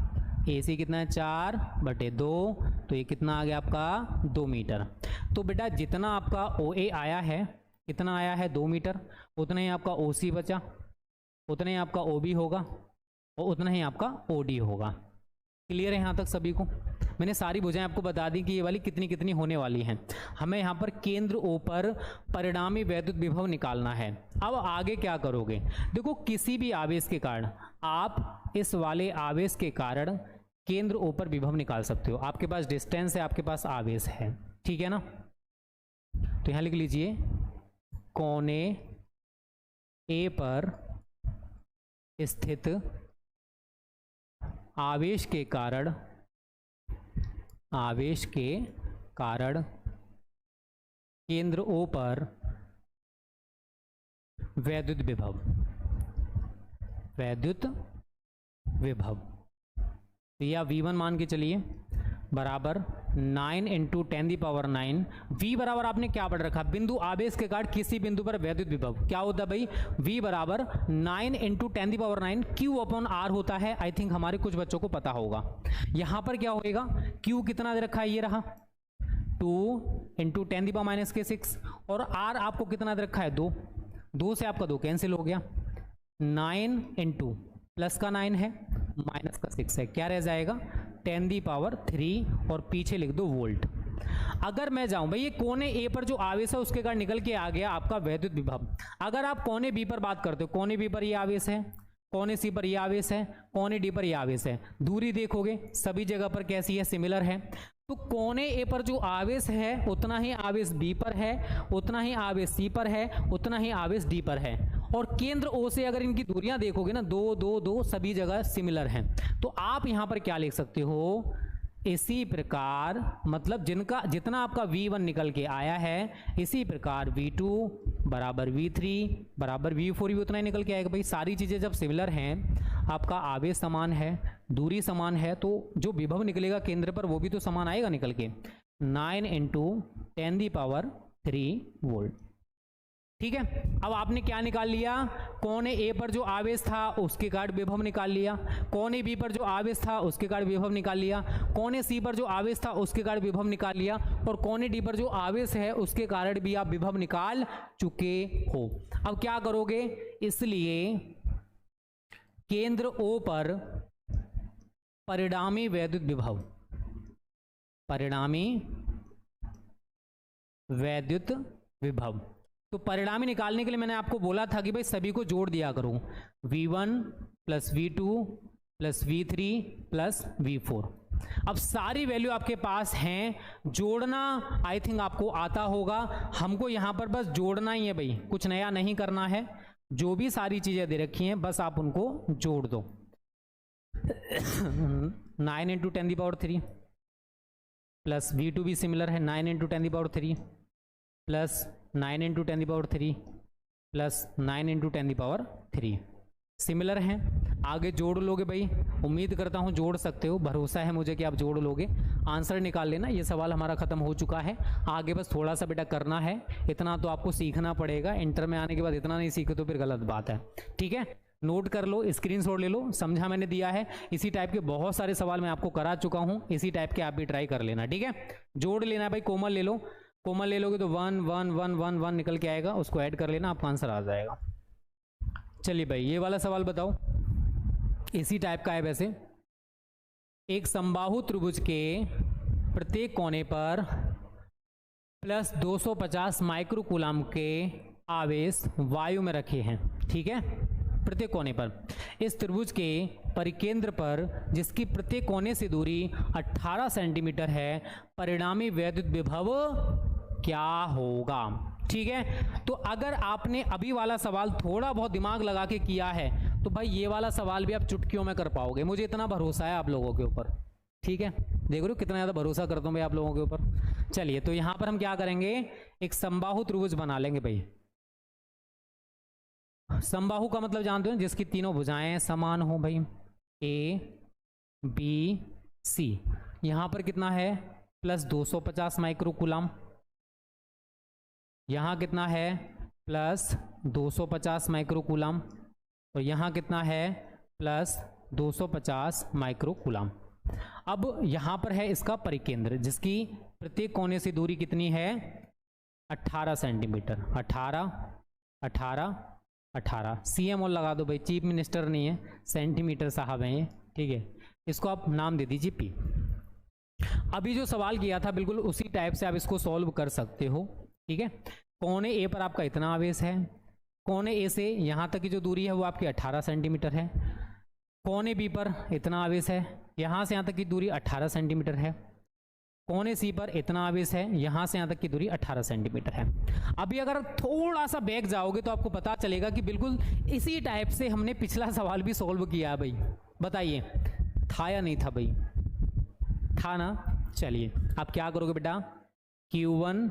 A: AC कितना है 4/2, तो ये कितना आ गया आपका 2 मीटर। तो बेटा जितना आपका OA आया है, कितना आया है 2 मीटर, उतना ही आपका OC बचा, उतना ही आपका OB होगा और उतना ही आपका OD होगा। क्लियर है यहाँ तक सभी को? मैंने सारी भुजाएं आपको बता दी कि ये वाली कितनी कितनी होने वाली हैं। हमें यहाँ पर केंद्र O पर परिणामी वैद्युत विभव निकालना है। अब आगे क्या करोगे, देखो किसी भी आवेश के कारण आप इस वाले आवेश के कारण केंद्र O पर विभव निकाल सकते हो। आपके पास डिस्टेंस है, आपके पास आवेश है, ठीक है ना। तो यहाँ लिख लीजिए कोने A पर स्थित आवेश के कारण केंद्र O पर वैद्युत विभव या V1 मान के चलिए बराबर 9 × 10⁹। V बराबर आपने क्या पढ़ रखा, बिंदु आवेश के कारण किसी बिंदु पर वैद्युत विभव क्या होता है भाई, V बराबर 9 × 10⁹ Q/R होता है। आई थिंक हमारे कुछ बच्चों को पता होगा। यहां पर क्या होएगा, Q कितना दे रखा है, ये रहा 2 × 10⁻⁶ और R आपको कितना दे रखा है 2, 2 से आपका 2 कैंसिल हो गया, 9 × प्लस का 9 है माइनस का 6 है, क्या रह जाएगा 10⁻³ और पीछे लिख दो वोल्ट। अगर मैं जाऊं भाई, ये कोने A पर जो आवेश है उसके कारण निकल के आ गया आपका वैद्युत विभव। अगर आप कोने B पर बात करते हो, कोने B पर ये आवेश है, कोने C पर ये आवेश है, कोने D पर ये आवेश है, दूरी देखोगे सभी जगह पर कैसी है, सिमिलर है। तो कोने A पर जो आवेश है उतना ही आवेश B पर है, उतना ही आवेश C पर है, उतना ही आवेश D पर है। और केंद्र O से अगर इनकी दूरियां देखोगे ना 2 2 2 सभी जगह सिमिलर हैं। तो आप यहां पर क्या लिख सकते हो, इसी प्रकार मतलब जितना आपका V1 निकल के आया है, इसी प्रकार V2 बराबर V3 बराबर V4 भी उतना ही निकल के आएगा। भाई सारी चीज़ें जब सिमिलर हैं, आपका आवेश समान है, दूरी समान है, तो जो विभव निकलेगा केंद्र पर वो भी तो समान आएगा निकल के, 9 × 10⁻³ वोल्ट। ठीक है, अब आपने क्या निकाल लिया, कोने A पर जो आवेश था उसके कारण विभव निकाल लिया, कोने B पर जो आवेश था उसके कारण विभव निकाल लिया, कोने C पर जो आवेश था उसके कारण विभव निकाल लिया, और कोने D पर जो आवेश है उसके कारण भी आप विभव निकाल चुके हो। अब क्या करोगे, इसलिए केंद्र O पर परिणामी वैद्युत विभव, तो परिणामी निकालने के लिए मैंने आपको बोला था कि भाई सभी को जोड़ दिया करो, V1 + V2 + V3 + V4। अब सारी वैल्यू आपके पास हैं, जोड़ना आई थिंक आपको आता होगा। हमको यहाँ पर बस जोड़ना ही है भाई, कुछ नया नहीं करना है। जो भी सारी चीज़ें दे रखी हैं बस आप उनको जोड़ दो। 9 × 10⁻³ प्लस V2 भी सिमिलर है, 9 × 10⁻³ प्लस 9 × 10⁻³ प्लस 9 × 10⁻³ सिमिलर हैं। आगे जोड़ लोगे भाई, उम्मीद करता हूँ जोड़ सकते हो, भरोसा है मुझे कि आप जोड़ लोगे। आंसर निकाल लेना, ये सवाल हमारा खत्म हो चुका है। आगे बस थोड़ा सा बेटा करना है, इतना तो आपको सीखना पड़ेगा। इंटर में आने के बाद इतना नहीं सीखे तो फिर गलत बात है। ठीक है, नोट कर लो, स्क्रीनशॉट ले लो, समझा मैंने दिया है। इसी टाइप के बहुत सारे सवाल मैं आपको करा चुका हूँ, इसी टाइप के आप भी ट्राई कर लेना। ठीक है, जोड़ लेना भाई, कोमल ले लो, कोमल ले लोगे तो 1 1 1 1 1 निकल के आएगा, उसको ऐड कर लेना, आपका आंसर आ जाएगा। चलिए भाई ये वाला सवाल बताओ, इसी टाइप का है वैसे। एक समबाहु त्रिभुज के प्रत्येक कोने पर प्लस 250 माइक्रो कूलम के आवेश वायु में रखे हैं। ठीक है, प्रत्येक कोने पर। इस त्रिभुज के परिकेंद्र पर, जिसकी प्रत्येक कोने से दूरी 18 सेंटीमीटर है, परिणामी वैद्युत विभव क्या होगा। ठीक है, तो अगर आपने अभी वाला सवाल थोड़ा बहुत दिमाग लगा के किया है तो भाई ये वाला सवाल भी आप चुटकियों में कर पाओगे, मुझे इतना भरोसा है आप लोगों के ऊपर। ठीक है, देख रहे हो कितना ज़्यादा भरोसा करता हूँ भाई आप लोगों के ऊपर। चलिए, तो यहाँ पर हम क्या करेंगे, एक समबाहु त्रिभुज बना लेंगे भाई। समबाहु का मतलब जानते हो, जिसकी तीनों भुजाएं समान हो भाई, A B C। यहाँ पर कितना है, प्लस 250 माइक्रो कूलम, यहाँ कितना है प्लस 250 माइक्रोकूलम, और यहाँ कितना है प्लस 250 माइक्रोकूलम। अब यहाँ पर है इसका परिकेंद्र, जिसकी प्रत्येक कोने से दूरी कितनी है 18 सेंटीमीटर। 18 18 18 CM और लगा दो भाई, चीफ मिनिस्टर नहीं है, सेंटीमीटर साहब हैं ये, ठीक है। इसको आप नाम दे दीजिए P। अभी जो सवाल किया था बिल्कुल उसी टाइप से आप इसको सॉल्व कर सकते हो, ठीक है। कोने ए पर आपका इतना आवेश है, कोने ए से यहाँ तक की जो दूरी है वो आपकी 18 सेंटीमीटर है। कोने बी पर इतना आवेश है, यहाँ से यहाँ तक की दूरी 18 सेंटीमीटर है। कोने सी पर इतना आवेश है, यहाँ से यहाँ तक की दूरी 18 सेंटीमीटर है। अभी अगर थोड़ा सा बैक जाओगे तो आपको पता चलेगा कि बिल्कुल इसी टाइप से हमने पिछला सवाल भी सॉल्व किया है भाई। बताइए था या नहीं था भाई? था ना। चलिए आप क्या करोगे बेटा, Q1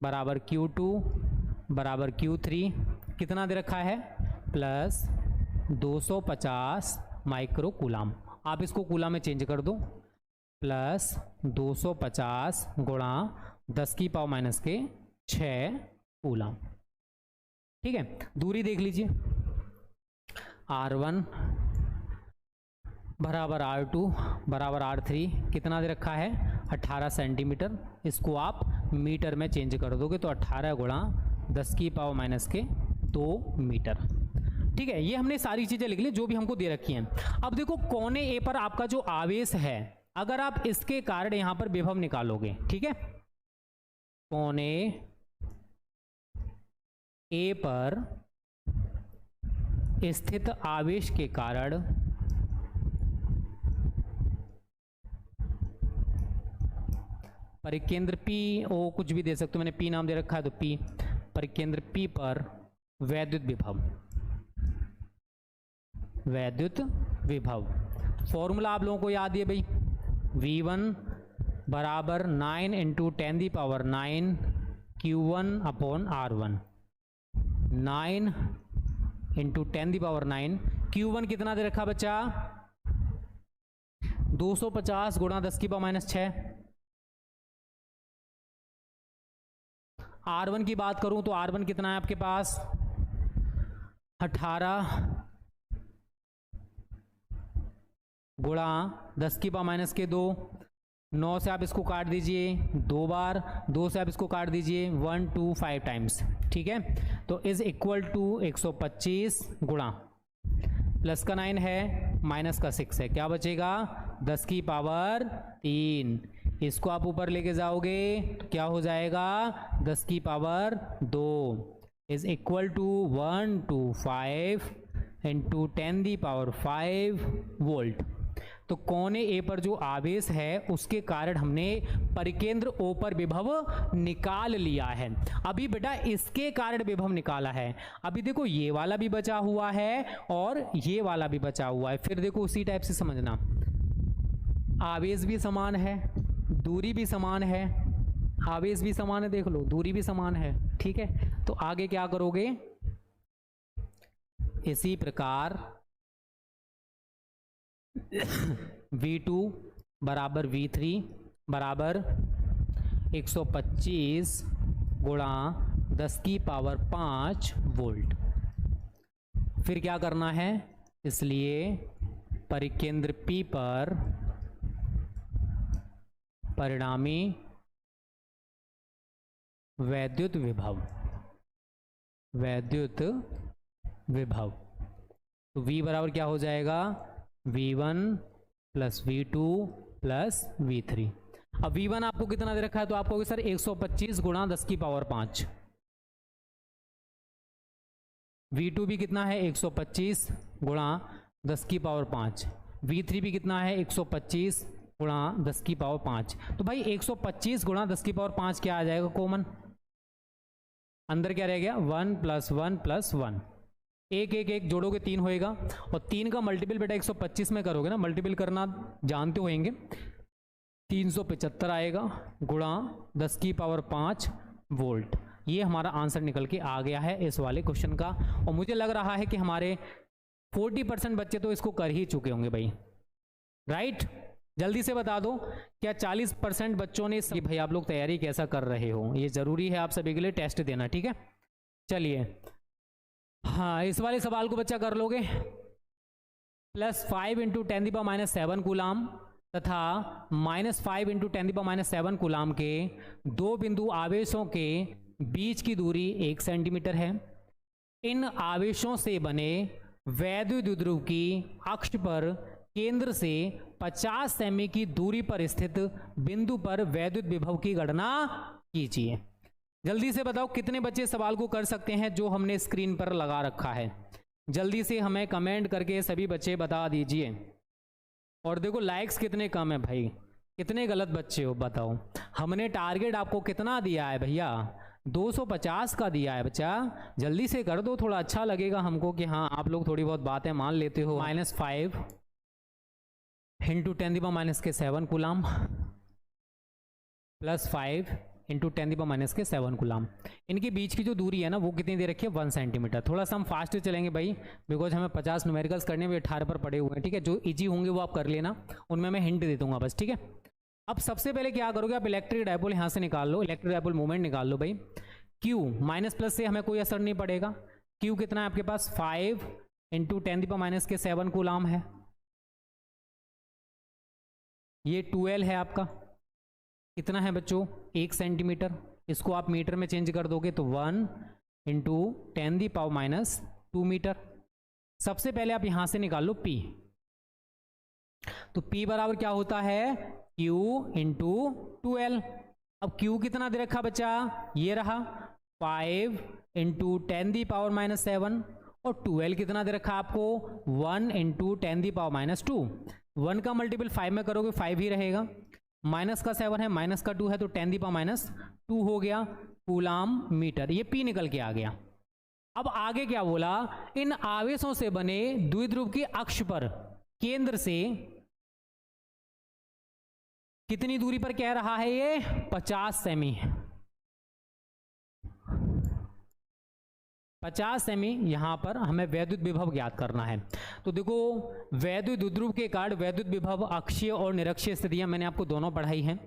A: बराबर Q2 बराबर Q3 कितना दे रखा है प्लस 250 माइक्रोकूलम। आप इसको कूलम में चेंज कर दो, प्लस 250 गुणा 10 की पावर माइनस के 6 कूलम, ठीक है। दूरी देख लीजिए, R1 बराबर R2 बराबर R3 कितना दे रखा है 18 सेंटीमीटर। इसको आप मीटर में चेंज कर दोगे तो 18 गुणा 10 की पावर माइनस के 2 मीटर, ठीक है। ये हमने सारी चीजें लिख ली जो भी हमको दे रखी हैं। अब देखो कोने ए पर आपका जो आवेश है, अगर आप इसके कारण यहां पर विभव निकालोगे, ठीक है, कोने ए पर स्थित आवेश के कारण परिकेंद्र P ओ कुछ भी दे सकते हो, मैंने P नाम दे रखा है तो P, परिकेंद्र P पर वैद्युत विभव, वैद्युत विभव फॉर्मूला आप लोगों को याद है भाई, V1 बराबर 9 into 10 the power 9 Q1 upon R1। 9 into 10 the power 9, Q1 कितना दे रखा बच्चा 250 गुणा 10 की पावर माइनस 6। R1 की बात करूं तो R1 कितना है आपके पास 18 गुणा 10 की पावर माइनस के 2, 9 से आप इसको काट दीजिए 2 बार, 2 से आप इसको काट दीजिए 1 2 5 टाइम्स, ठीक है। तो इज इक्वल टू 125 गुणा प्लस का 9 है माइनस का 6 है, क्या बचेगा 10 की पावर 3। इसको आप ऊपर लेके जाओगे तो क्या हो जाएगा 10 की power 2 is equal to 125 into 10 the power 5 volt. तो कोने ए पर जो आवेश है उसके कारण हमने परिकेंद्र ओ पर विभव निकाल लिया है। अभी बेटा इसके कारण विभव निकाला है, अभी देखो ये वाला भी बचा हुआ है और ये वाला भी बचा हुआ है। फिर देखो उसी टाइप से समझना, आवेश भी समान है, दूरी भी समान है, आवेश भी समान है, देख लो दूरी भी समान है, ठीक है। तो आगे क्या करोगे, इसी प्रकार V2 बराबर V3 बराबर 125 गुणा 10 की पावर 5 वोल्ट। फिर क्या करना है, इसलिए परिकेंद्र P पर परिणामी वैद्युत विभव, वैद्युत विभव, तो V बराबर क्या हो जाएगा V1 plus V2 plus V3। अब V1 आपको कितना दे रखा है तो आप कहोगे सर 125 गुणा 10 की पावर 5। V2 भी कितना है 125 गुणा 10 की पावर 5। V3 भी कितना है 125 गुणा 10 की पावर 5। तो भाई 125 गुणा 10 की पावर 5 क्या आ जाएगा कॉमन, अंदर क्या रह गया 1 प्लस 1 प्लस 1, एक एक एक जोड़ोगे 3 होएगा, और 3 का मल्टीपल बेटा 125 में करोगे ना, मल्टीपल करना जानते होंगे, 375 आएगा गुणा 10 की पावर 5 वोल्ट। ये हमारा आंसर निकल के आ गया है इस वाले क्वेश्चन का। और मुझे लग रहा है कि हमारे 40% बच्चे तो इसको कर ही चुके होंगे भाई, राइट। जल्दी से बता दो, क्या 40% बच्चों ने कि भाई आप लोग तैयारी कैसा कर रहे हो, ये ज़रूरी है आप सभी के लिए टेस्ट देना, ठीक है। चलिए, हाँ इस वाले सवाल को बच्चा कर लोगे। +5 × 10⁻⁷ कूलाम तथा -5 × 10⁻⁷ कूलाम के दो बिंदु आवेशों के बीच की दूरी 1 सेंटीमीटर है। इन आवेशों से बने वैद्युत द्विध्रुव की अक्ष पर केंद्र से 50 सेमी की दूरी पर स्थित बिंदु पर वैद्युत विभव की गणना कीजिए। जल्दी से बताओ कितने बच्चे सवाल को कर सकते हैं जो हमने स्क्रीन पर लगा रखा है। जल्दी से हमें कमेंट करके सभी बच्चे बता दीजिए। और देखो लाइक्स कितने कम है भाई, कितने गलत बच्चे हो बताओ। हमने टारगेट आपको कितना दिया है भैया, 250 का दिया है बच्चा। जल्दी से कर दो, थोड़ा अच्छा लगेगा हमको कि हाँ आप लोग थोड़ी बहुत बातें मान लेते हो। -5 × 10⁻⁷ कूलाम +5 × 10⁻⁷ कूलाम, इनके बीच की जो दूरी है ना वो कितनी दे रखी है, 1 सेंटीमीटर। थोड़ा सा हम फास्ट चलेंगे भाई, बिकॉज हमें 50 न्यूमेरिकल्स करने में 18 पर पड़े हुए हैं, ठीक है। जो इजी होंगे वो आप कर लेना, उनमें मैं हिंट दे दूंगा बस, ठीक है। अब सबसे पहले क्या करोगे आप, इलेक्ट्रिक डायपोल यहाँ से निकाल लो, इलेक्ट्रिक डायपोल मोमेंट निकाल लो भाई। Q माइनस से हमें कोई असर नहीं पड़ेगा। Q कितना है आपके पास, 5 × 10⁻⁷ कूलाम है। ये 12 है आपका, कितना है बच्चों, 1 सेंटीमीटर। इसको आप मीटर में चेंज कर दोगे तो 1 × 10⁻² मीटर। सबसे पहले आप यहां से निकाल लो P, तो P बराबर क्या होता है, Q × 12। अब Q कितना दे रखा बच्चा, ये रहा 5 × 10⁻⁷, और 12 कितना दे रखा आपको, 1 × 10⁻²। 1 का मल्टीपल 5 में करोगे 5 ही रहेगा, माइनस का 7 है, माइनस का 2 है, तो 10⁻² हो गया कूलाम मीटर। ये P निकल के आ गया। अब आगे क्या बोला, इन आवेशों से बने द्विध्रुव की अक्ष पर केंद्र से कितनी दूरी पर कह रहा है, ये 50 सेमी। 50 सेमी यहां पर हमें वैद्युत विभव ज्ञात करना है। तो देखो वैद्युत द्विध्रुव के कारण वैद्युत विभव अक्षीय और निरक्षीय स्थितियां मैंने आपको दोनों पढ़ाई हैं।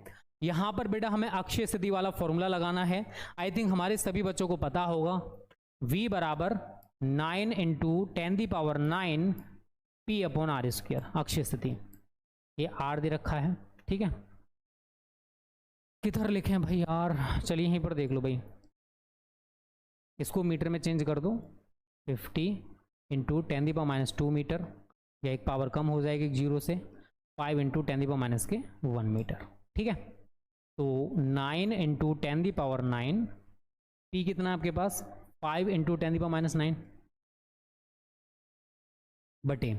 A: यहां पर बेटा हमें अक्षीय स्थिति वाला फॉर्मूला लगाना है। आई थिंक हमारे सभी बच्चों को पता होगा, V बराबर 9 × 10⁹ P/r²। अक्षीय स्थिति ये R दे रखा है, ठीक है। किधर लिखे भाई यार, चलिए यहीं पर देख लो भाई, इसको मीटर में चेंज कर दो, 50 × 10⁻² मीटर, या एक पावर कम हो जाएगी 0 से, 5 × 10⁻⁻1 मीटर, ठीक है। तो 9 × 10⁹ P कितना आपके पास, 5 × 10⁻⁹ बटे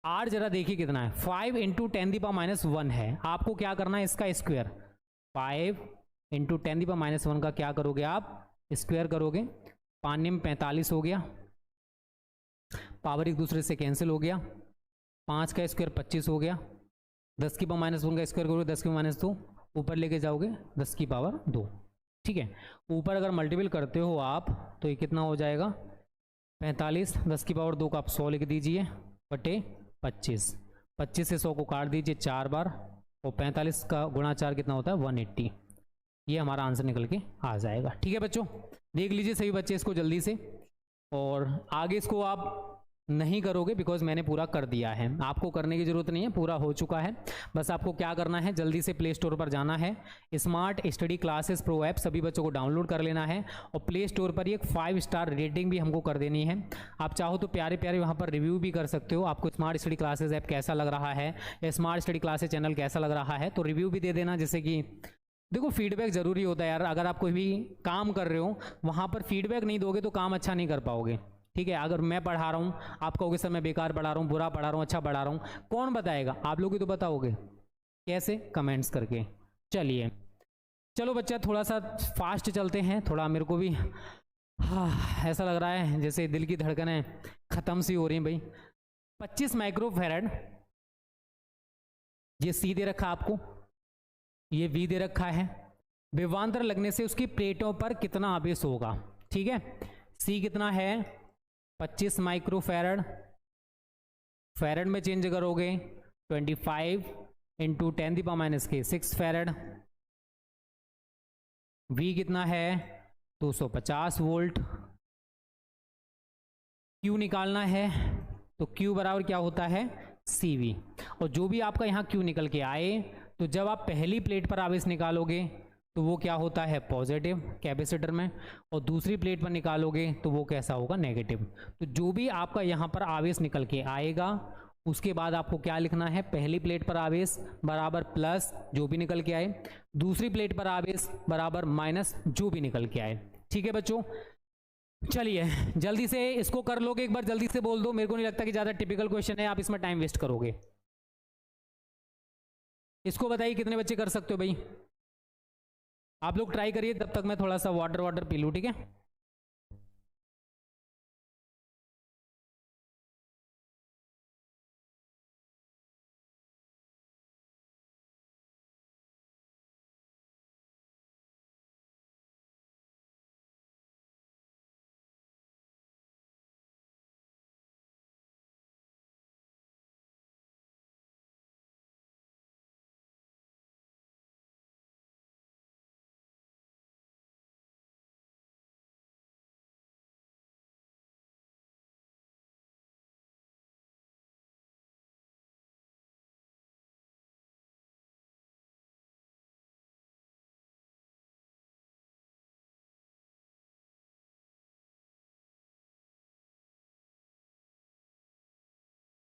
A: R जरा देखिए कितना है, 5 × 10⁻1 है। आपको क्या करना है, इसका स्क्वायर, 5 × 10⁻1 का क्या करोगे आप, स्क्वायर करोगे, 5 में 45 हो गया, पावर एक दूसरे से कैंसिल हो गया, 5 का स्क्वायर 25 हो गया, 10 की पावर -1 का स्क्वायर करोगे 10 की पावर -2, ऊपर लेके जाओगे 10 की पावर 2, ठीक है। ऊपर अगर मल्टीपल करते हो आप तो ये कितना हो जाएगा, 45, 10 की पावर 2 का आप 100 लिख दीजिए बटे 25, 25 से 100 को काट दीजिए 4 बार, और 45 का गुणा 4 कितना होता है, 180। ये हमारा आंसर निकल के आ जाएगा, ठीक है बच्चों। देख लीजिए सभी बच्चे इसको जल्दी से, और आगे इसको आप नहीं करोगे बिकॉज मैंने पूरा कर दिया है, आपको करने की जरूरत नहीं है, पूरा हो चुका है। बस आपको क्या करना है, जल्दी से प्ले स्टोर पर जाना है, smart study classes pro app सभी बच्चों को डाउनलोड कर लेना है, और प्ले स्टोर पर एक 5 स्टार रेटिंग भी हमको कर देनी है। आप चाहो तो प्यारे प्यारे वहाँ पर रिव्यू भी कर सकते हो, आपको स्मार्ट स्टडी क्लासेस ऐप कैसा लग रहा है, या स्मार्ट स्टडी क्लासेस चैनल कैसा लग रहा है, तो रिव्यू भी दे देना। जैसे कि देखो फीडबैक ज़रूरी होता है यार, अगर आप कोई भी काम कर रहे हो वहाँ पर फीडबैक नहीं दोगे तो काम अच्छा नहीं कर पाओगे, ठीक है। अगर मैं पढ़ा रहा हूँ आप कहोगे सर मैं बेकार पढ़ा रहा हूँ, बुरा पढ़ा रहा हूँ, अच्छा पढ़ा रहा हूँ, कौन बताएगा, आप लोग ही तो बताओगे, कैसे, कमेंट्स करके। चलिए चलो बच्चा थोड़ा सा फास्ट चलते हैं, थोड़ा मेरे को भी ऐसा लग रहा है जैसे दिल की धड़कनें ख़त्म सी हो रही हैं भाई। 25 माइक्रोफैरड ये सी दे रखा आपको, ये V दे रखा है, विभवांतर लगने से उसकी प्लेटों पर कितना आवेश होगा, ठीक है। C कितना है, 25 माइक्रोफैरड, फैरड में चेंज करोगे 25 इंटू 10⁻⁻6 फैरेड। V कितना है 250 वोल्ट। Q निकालना है तो Q बराबर क्या होता है CV। और जो भी आपका यहाँ Q निकल के आए तो जब आप पहली प्लेट पर आवेश निकालोगे तो वो क्या होता है पॉजिटिव कैपेसिटर में, और दूसरी प्लेट पर निकालोगे तो वो कैसा होगा नेगेटिव। तो जो भी आपका यहाँ पर आवेश निकल के आएगा उसके बाद आपको क्या लिखना है, पहली प्लेट पर आवेश बराबर प्लस जो भी निकल के आए, दूसरी प्लेट पर आवेश बराबर माइनस जो भी निकल के आए। ठीक है बच्चों, चलिए जल्दी से इसको कर लोगे, एक बार जल्दी से बोल दो, मेरे को नहीं लगता कि ज्यादा टिपिकल क्वेश्चन है, आप इसमें टाइम वेस्ट करोगे। इसको बताइए कितने बच्चे कर सकते हो भाई, आप लोग ट्राई करिए, तब तक मैं थोड़ा सा वाटर पी लूं, ठीक है।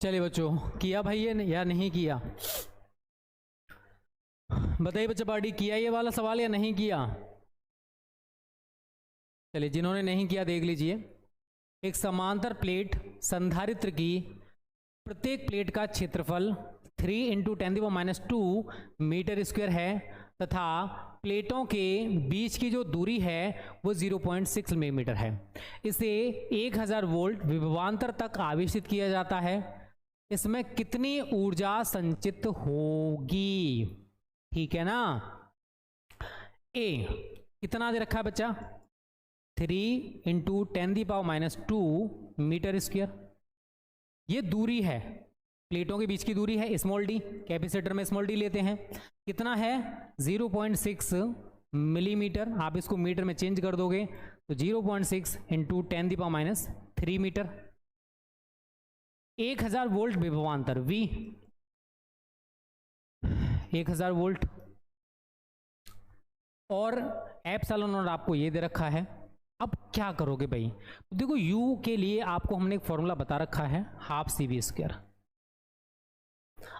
A: चलिए बच्चों, किया भाई ये या नहीं किया, बताइए बच्चा पार्टी, किया ये वाला सवाल या नहीं किया। चलिए जिन्होंने नहीं किया देख लीजिए, एक समांतर प्लेट संधारित्र की प्रत्येक प्लेट का क्षेत्रफल 3 × 10⁻² मीटर स्क्वायर है तथा प्लेटों के बीच की जो दूरी है वो 0.6 मिलीमीटर है। इसे 1000 वोल्ट विभवांतर तक आवेशित किया जाता है। इसमें कितनी ऊर्जा संचित होगी, ठीक है ना। ए कितना दे रखा है बच्चा 3 × 10⁻² मीटर स्क्वायर, ये दूरी है, प्लेटों के बीच की दूरी है स्मॉल डी, कैपेसिटर में स्मॉल डी लेते हैं, कितना है 0.6 मिलीमीटर। आप इसको मीटर में चेंज कर दोगे तो 0.6 × 10⁻³ मीटर। 1000 वोल्ट विभवांतर V 1000 वोल्ट, और एप्सिलॉन नॉट आपको ये दे रखा है। अब क्या करोगे भाई, तो देखो U के लिए आपको हमने एक फॉर्मूला बता रखा है ½ CV²।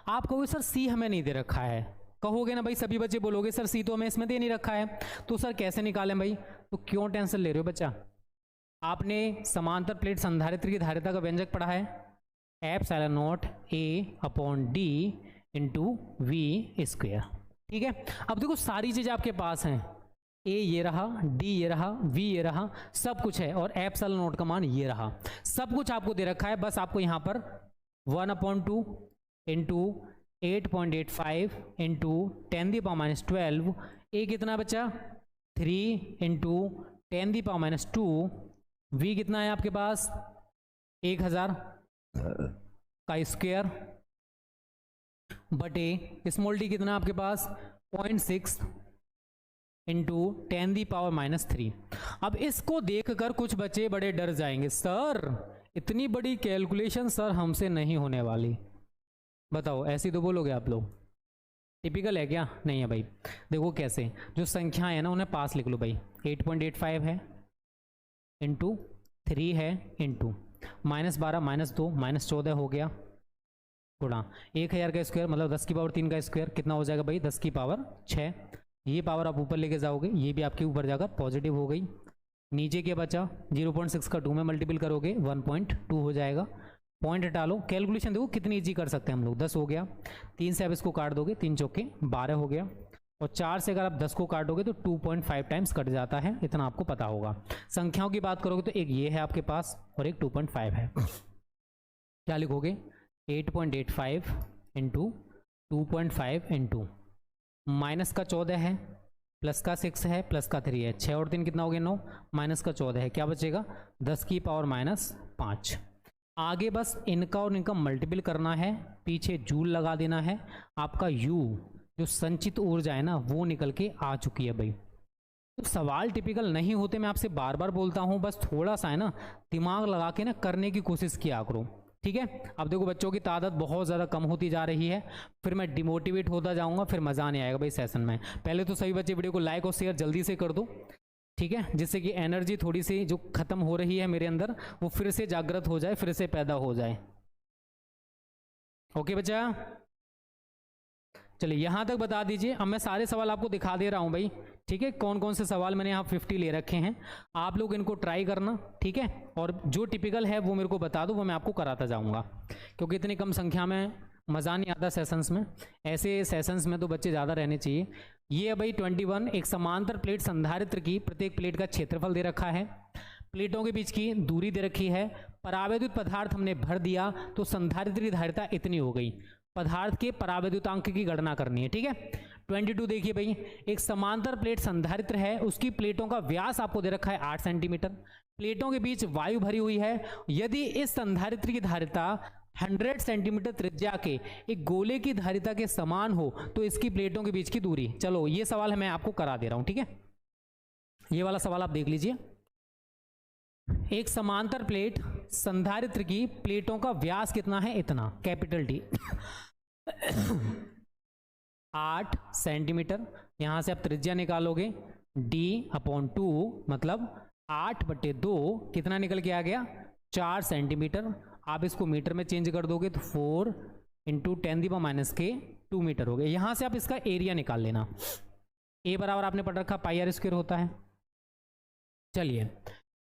A: आप कहोगे सर C हमें नहीं दे रखा है, कहोगे ना भाई, सभी बच्चे बोलोगे सर C तो हमें इसमें दे नहीं रखा है, तो सर कैसे निकालें भाई। तो क्यों टेंशन ले रहे हो बच्चा, आपने समांतर प्लेट संधारित्र की धारिता का व्यंजक पढ़ा है, ε0 A/d × V²। ठीक है, अब देखो सारी चीज आपके पास हैं, A ये रहा, D ये रहा, V ये रहा, सब कुछ है, और ε0 का मान ये रहा, सब कुछ आपको दे रखा है। बस आपको यहाँ पर 1/2 × 8.85 × 10⁻12, A कितना बचा 3 × 10⁻², V कितना है आपके पास 1000 का स्क्वायर, बटे स्मॉल डी कितना आपके पास 0.6 × 10⁻³ अब इसको देखकर कुछ बच्चे बड़े डर जाएंगे, सर इतनी बड़ी कैलकुलेशन सर हमसे नहीं होने वाली। बताओ ऐसी तो बोलोगे आप लोग, टिपिकल है क्या, नहीं है भाई। देखो कैसे, जो संख्याएं है ना उन्हें पास लिख लो भाई, 8.85 है इंटू 3 है इंटू -12 -2 -14 हो गया, गुणा 1000 का स्क्वायर मतलब 10⁻³ का स्क्वायर कितना हो जाएगा भाई 10⁻6। ये पावर आप ऊपर लेके जाओगे, ये भी आपके ऊपर जाकर पॉजिटिव हो गई। नीचे क्या बचा 0.6 का 2 में मल्टीपल करोगे 1.2 हो जाएगा। पॉइंट हटा लो, कैलकुलेशन देखो कितनी इजी कर सकते हैं हम लोग। 10 हो गया, 3 से आप इसको काट दोगे, 3 चौके 12 हो गया, और 4 से अगर आप 10 को काटोगे तो 2.5 टाइम्स कट जाता है, इतना आपको पता होगा। संख्याओं की बात करोगे तो एक ये है आपके पास और एक 2.5 है। क्या लिखोगे 8.85 इंटू 2.5 इंटू माइनस का 14 है, प्लस का 6 है, प्लस का 3 है, 6 और 3 कितना हो गया 9, माइनस का 14 है, क्या बचेगा 10⁻5। आगे बस इनका और इनका मल्टीपल करना है, पीछे जूल लगा देना है, आपका यू जो संचित ऊर्जा है ना वो निकल के आ चुकी है भाई। तो सवाल टिपिकल नहीं होते, मैं आपसे बार बार बोलता हूँ, बस थोड़ा सा है ना दिमाग लगा के ना करने की कोशिश किया करो, ठीक है। अब देखो बच्चों की तादाद बहुत ज़्यादा कम होती जा रही है, फिर मैं डिमोटिवेट होता जाऊँगा, फिर मज़ा नहीं आएगा भाई सेशन में। पहले तो सभी बच्चे वीडियो को लाइक और शेयर जल्दी से कर दो, ठीक है, जिससे कि एनर्जी थोड़ी सी जो खत्म हो रही है मेरे अंदर वो फिर से जागृत हो जाए, फिर से पैदा हो जाए। ओके बच्चा, चलिए यहाँ तक बता दीजिए। अब मैं सारे सवाल आपको दिखा दे रहा हूँ भाई, ठीक है, कौन कौन से सवाल मैंने यहाँ 50 ले रखे हैं, आप लोग इनको ट्राई करना, ठीक है, और जो टिपिकल है वो मेरे को बता दो, वो मैं आपको कराता जाऊँगा, क्योंकि इतनी कम संख्या में मज़ा नहीं आता सेशंस में, ऐसे सेशंस में तो बच्चे ज़्यादा रहने चाहिए। ये है भाई 21, एक समांतर प्लेट संधारित्र की प्रत्येक प्लेट का क्षेत्रफल दे रखा है, प्लेटों के बीच की दूरी दे रखी है, परावैद्युत पदार्थ हमने भर दिया तो संधारित्र की धारिता इतनी हो गई, पदार्थ के परावैद्युतांक की गणना करनी है, ठीक है। 22 देखिए भाई, एक समांतर प्लेट संधारित्र है, उसकी प्लेटों का व्यास आपको दे रखा है 8 सेंटीमीटर, प्लेटों के बीच वायु भरी हुई है, यदि इस संधारित्र की धारिता 100 सेंटीमीटर त्रिज्या के एक गोले की धारिता के समान हो तो इसकी प्लेटों के बीच की दूरी, चलो ये सवाल मैं आपको करा दे रहा हूं, ठीक है। ये वाला सवाल आप देख लीजिए, एक समांतर प्लेट संधारित्र की प्लेटों का व्यास कितना है, इतना, कैपिटल डी 8 सेंटीमीटर, यहां से आप त्रिज्या निकालोगे d/2 मतलब 8/2 कितना निकल के आ गया, 4 सेंटीमीटर। आप इसको मीटर में चेंज कर दोगे तो 4 × 10⁻⁻² मीटर हो गया। यहां से आप इसका एरिया निकाल लेना, ए बराबर आपने पढ़ रखा πr² होता है। चलिए,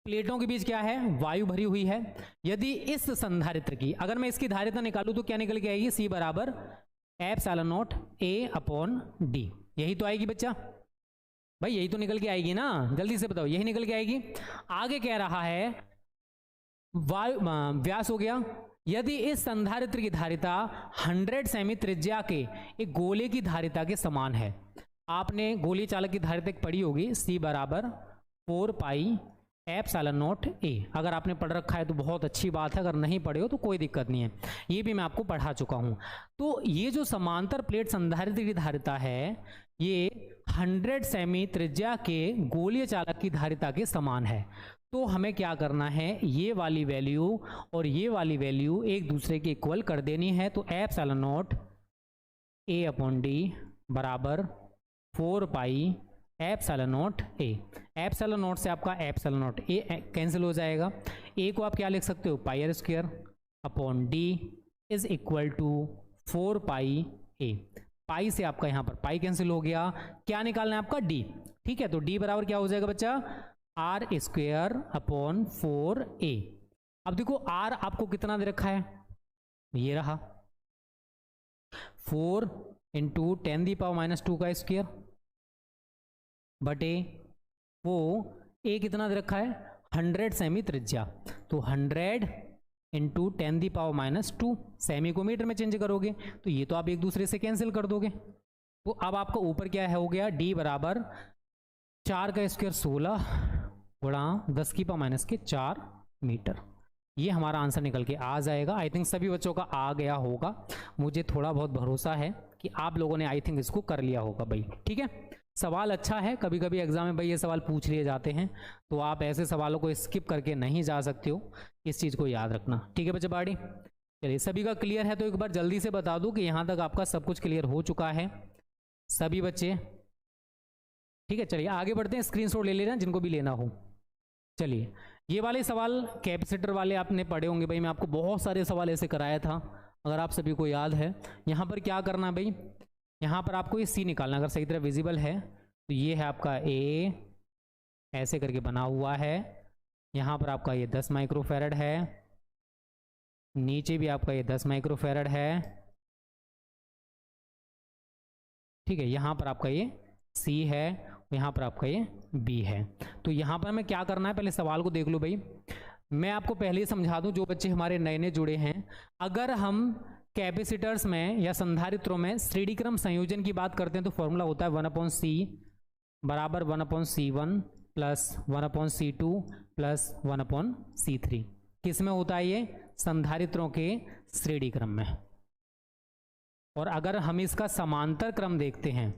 A: प्लेटों के बीच क्या है, वायु भरी हुई है, यदि इस संधारित्र की अगर मैं इसकी धारिता निकालूं तो क्या निकल के आएगी, C बराबर ε0 A/d, यही तो आएगी बच्चा भाई, यही तो निकल के आएगी ना, जल्दी से बताओ, यही निकल के आएगी। आगे कह रहा है वायु व्यास हो गया, यदि इस संधारित्र की धारिता 100 सेमी त्रिज्या के एक गोले की धारिता के समान है, आपने गोली चालक की धारिता पढ़ी होगी, C बराबर 4πε0 A, अगर आपने पढ़ रखा है तो बहुत अच्छी बात है, अगर नहीं पढ़े हो तो कोई दिक्कत नहीं है, ये भी मैं आपको पढ़ा चुका हूं। तो ये जो समांतर प्लेट संधारित्र की धारिता है ये 100 सेमी त्रिज्या के गोलीय चालक की धारिता के समान है, तो हमें क्या करना है, ये वाली वैल्यू और ये वाली वैल्यू एक दूसरे के इक्वल कर देनी है, तो ε0 A/d बराबर 4πε0 A, ε0 से आपका ε0 A कैंसिल हो जाएगा, A को आप क्या लिख सकते हो, πr² d is equal to 4πA, pi से आपका यहाँ पर पाई कैंसिल हो गया, क्या निकालना है आपका d, ठीक है, तो d बराबर क्या हो जाएगा बच्चा, r² 4a। अब देखो r आपको कितना दे रखा है, ये रहा 4 × 10⁻² का स्क्वायर बटे वो a कितना दे रखा है, 100 सेमी त्रिज्या, तो 100 × 10⁻², सेमी को मीटर में चेंज करोगे तो ये तो आप एक दूसरे से कैंसिल कर दोगे, तो अब आपका ऊपर क्या है हो गया, d बराबर 4 का स्क्वायर 16 × 10⁻⁴ मीटर, ये हमारा आंसर निकल के आ जाएगा। आई थिंक सभी बच्चों का आ गया होगा, मुझे थोड़ा बहुत भरोसा है कि आप लोगों ने आई थिंक इसको कर लिया होगा भाई, ठीक है। सवाल अच्छा है, कभी कभी एग्जाम में भाई ये सवाल पूछ लिए जाते हैं, तो आप ऐसे सवालों को स्किप करके नहीं जा सकते हो, इस चीज़ को याद रखना, ठीक है बच्चे बाड़ी। चलिए, सभी का क्लियर है तो एक बार जल्दी से बता दूं कि यहाँ तक आपका सब कुछ क्लियर हो चुका है सभी बच्चे, ठीक है। चलिए आगे बढ़ते हैं, स्क्रीनशॉट ले लेना जिनको भी लेना हो। चलिए, ये वाले सवाल कैपेसिटर वाले आपने पढ़े होंगे भाई, मैं आपको बहुत सारे सवाल ऐसे कराया था, अगर आप सभी को याद है। यहाँ पर क्या करना है भाई, यहाँ पर आपको ये C निकालना, अगर सही तरह विजिबल है तो ये है आपका A, ऐसे करके बना हुआ है, यहाँ पर आपका ये 10 माइक्रोफैरड है, नीचे भी आपका ये 10 माइक्रोफैरड है, ठीक है, यहाँ पर आपका ये C है, यहाँ पर आपका ये B है। तो यहाँ पर हमें क्या करना है, पहले सवाल को देख लो भाई, मैं आपको पहले ही समझा दूं, जो बच्चे हमारे नए नए जुड़े हैं, अगर हम कैपेसिटर्स में या संधारित्रों में श्रेणी क्रम संयोजन की बात करते हैं तो फॉर्मूला होता है 1/c बराबर 1/c1 plus 1/c2 plus 1/c3, किस में होता है ये? संधारित्रों के श्रेणी क्रम में। और अगर हम इसका समांतर क्रम देखते हैं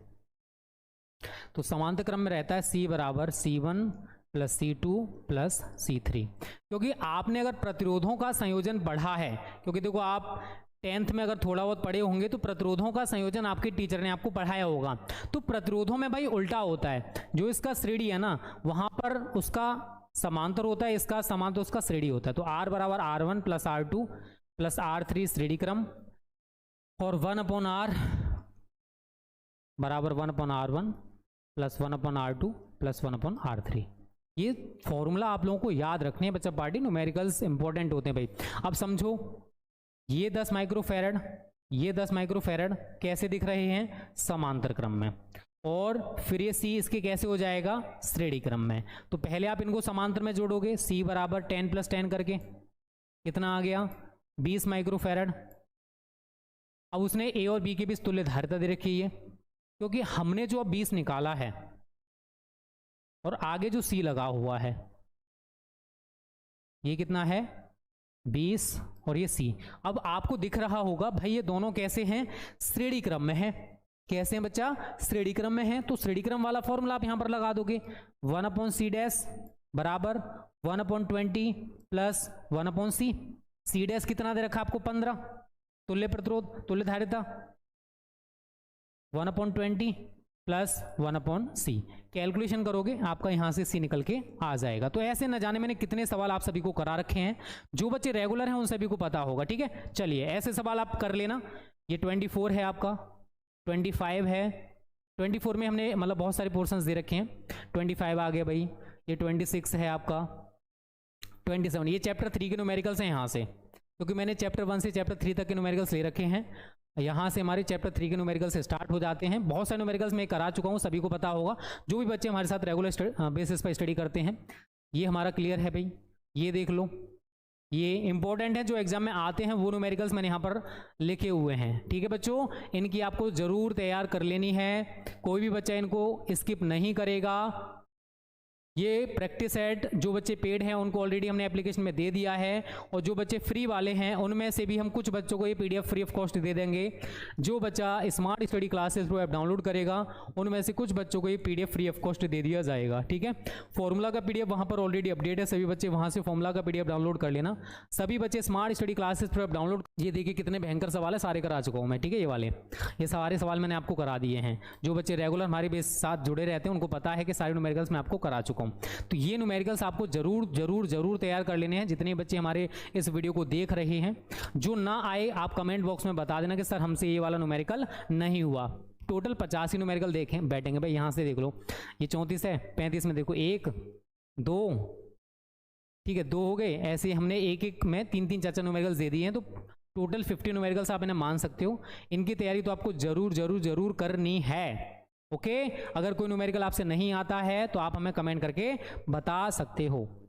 A: तो समांतर क्रम में रहता है C बराबर C1 plus C2 plus C3। क्योंकि आपने अगर प्रतिरोधों का संयोजन पढ़ा है, क्योंकि देखो आप 10th में अगर थोड़ा बहुत पढ़े होंगे तो प्रतिरोधों का संयोजन आपके टीचर ने आपको पढ़ाया होगा। तो प्रतिरोधों में भाई उल्टा होता है, जो इसका श्रेणी है ना वहां पर उसका समांतर होता है, इसका समांतर उसका श्रेणी होता है। तो R बराबर R1 plus R2 plus R3 श्रेणी क्रम, और 1/R बराबर 1/R1 plus 1/R2 plus 1/R3। ये फॉर्मूला आप लोगों को याद रखने हैं बच्चा पार्टी, न्यूमेरिकल्स इंपॉर्टेंट होते हैं भाई। अब समझो ये 10 माइक्रोफैरड, ये 10 माइक्रोफैरड कैसे दिख रहे हैं? समांतर क्रम में। और फिर ये C इसके कैसे हो जाएगा? श्रेणी क्रम में। तो पहले आप इनको समांतर में जोड़ोगे, C बराबर 10 प्लस 10 करके कितना आ गया? 20 माइक्रोफैरड। अब उसने A और B के बीच तुल्य धारिता दे रखी है, क्योंकि हमने जो अब 20 निकाला है और आगे जो C लगा हुआ है ये कितना है? 20 और ये C। अब आपको दिख रहा होगा भाई ये दोनों कैसे हैं? श्रेणी क्रम में है। कैसे हैं बच्चा? श्रेणी क्रम में है। तो श्रेणी क्रम वाला फॉर्मूला आप यहां पर लगा दोगे, 1/C डैश बराबर 1/20 प्लस 1/C। C डैश कितना दे रखा आपको? 15। तुल्य प्रतिरोध, तुल्य धारिता 1/20 प्लस 1/C। कैलकुलेशन करोगे आपका यहां से C निकल के आ जाएगा। तो ऐसे न जाने मैंने कितने सवाल आप सभी को करा रखे हैं, जो बच्चे रेगुलर हैं उन सभी को पता होगा। ठीक है, चलिए ऐसे सवाल आप कर लेना। ये 24 है आपका, 25 है, 24 में हमने मतलब बहुत सारे पोर्शंस दे रखे हैं। 25 आ गया भाई, ये 26 है आपका, 27। ये चैप्टर 3 के न्यूमेरिकल्स हैं यहाँ से, क्योंकि मैंने चैप्टर 1 से चैप्टर 3 तक के न्यूमेरिकल्स ले रखे हैं। यहाँ से हमारे चैप्टर 3 के न्यूमेरिकल्स स्टार्ट हो जाते हैं। बहुत सारे न्यूमेरिकल्स मैं करा चुका हूँ, सभी को पता होगा। जो भी बच्चे हमारे साथ रेगुलर बेसिस पर स्टडी करते हैं, ये हमारा क्लियर है भाई। ये देख लो, ये इंपॉर्टेंट है, जो एग्जाम में आते हैं वो न्यूमेरिकल्स मैंने यहाँ पर लिखे हुए हैं। ठीक है बच्चों, इनकी आपको जरूर तैयार कर लेनी है, कोई भी बच्चा इनको स्किप नहीं करेगा। ये प्रैक्टिस सेट जो बच्चे पेड हैं उनको ऑलरेडी हमने एप्लीकेशन में दे दिया है, और जो बच्चे फ्री वाले हैं उनमें से भी हम कुछ बच्चों को ये PDF फ्री ऑफ कॉस्ट दे देंगे। जो बच्चा smart study classes pro app download करेगा उनमें से कुछ बच्चों को ये PDF फ्री ऑफ कॉस्ट दे दिया जाएगा। ठीक है, फॉर्मूला का PDF वहाँ पर ऑलरेडी अपडेट है, सभी बच्चे वहाँ से फॉर्मूला का PDF डाउनलोड कर लेना। सभी बच्चे smart study classes pro app download, ये देखिए कितने भयंकर सवाल है, सारे करा चुका हूँ मैं। ठीक है, ये वाले ये सारे सवाल मैंने आपको करा दिए हैं। जो बच्चे रेगुलर हमारे बेस साथ जुड़े रहते हैं उनको पता है कि सारे न्यूमेरिकल्स मैं आपको करा चुका हूँ। तो ये न्यूमेरिकल्स आपको जरूर जरूर जरूर तैयार कर लेने हैं, जितने बच्चे हमारे इस वीडियो को देख रहे हैं। जो ना आए आप कमेंट बॉक्स में बता देना कि सर हमसे ये वाला न्यूमेरिकल नहीं हुआ। टोटल 85 न्यूमेरिकल देखें बैठेंगे भाई। यहाँ से देख लो, ये 34 है, 35 में देखो 1 2, ठीक है 2 हो गए। ऐसे हमने एक एक में 3-3 4-4 न्यूमेरिकल्स दे दिए हैं, तो टोटल 50 न्यूमेरिकल्स आप इन्हें मान सकते हो। इनकी तैयारी तो आपको जरूर जरूर जरूर करनी है। ओके, अगर कोई न्यूमेरिकल आपसे नहीं आता है तो आप हमें कमेंट करके बता सकते हो।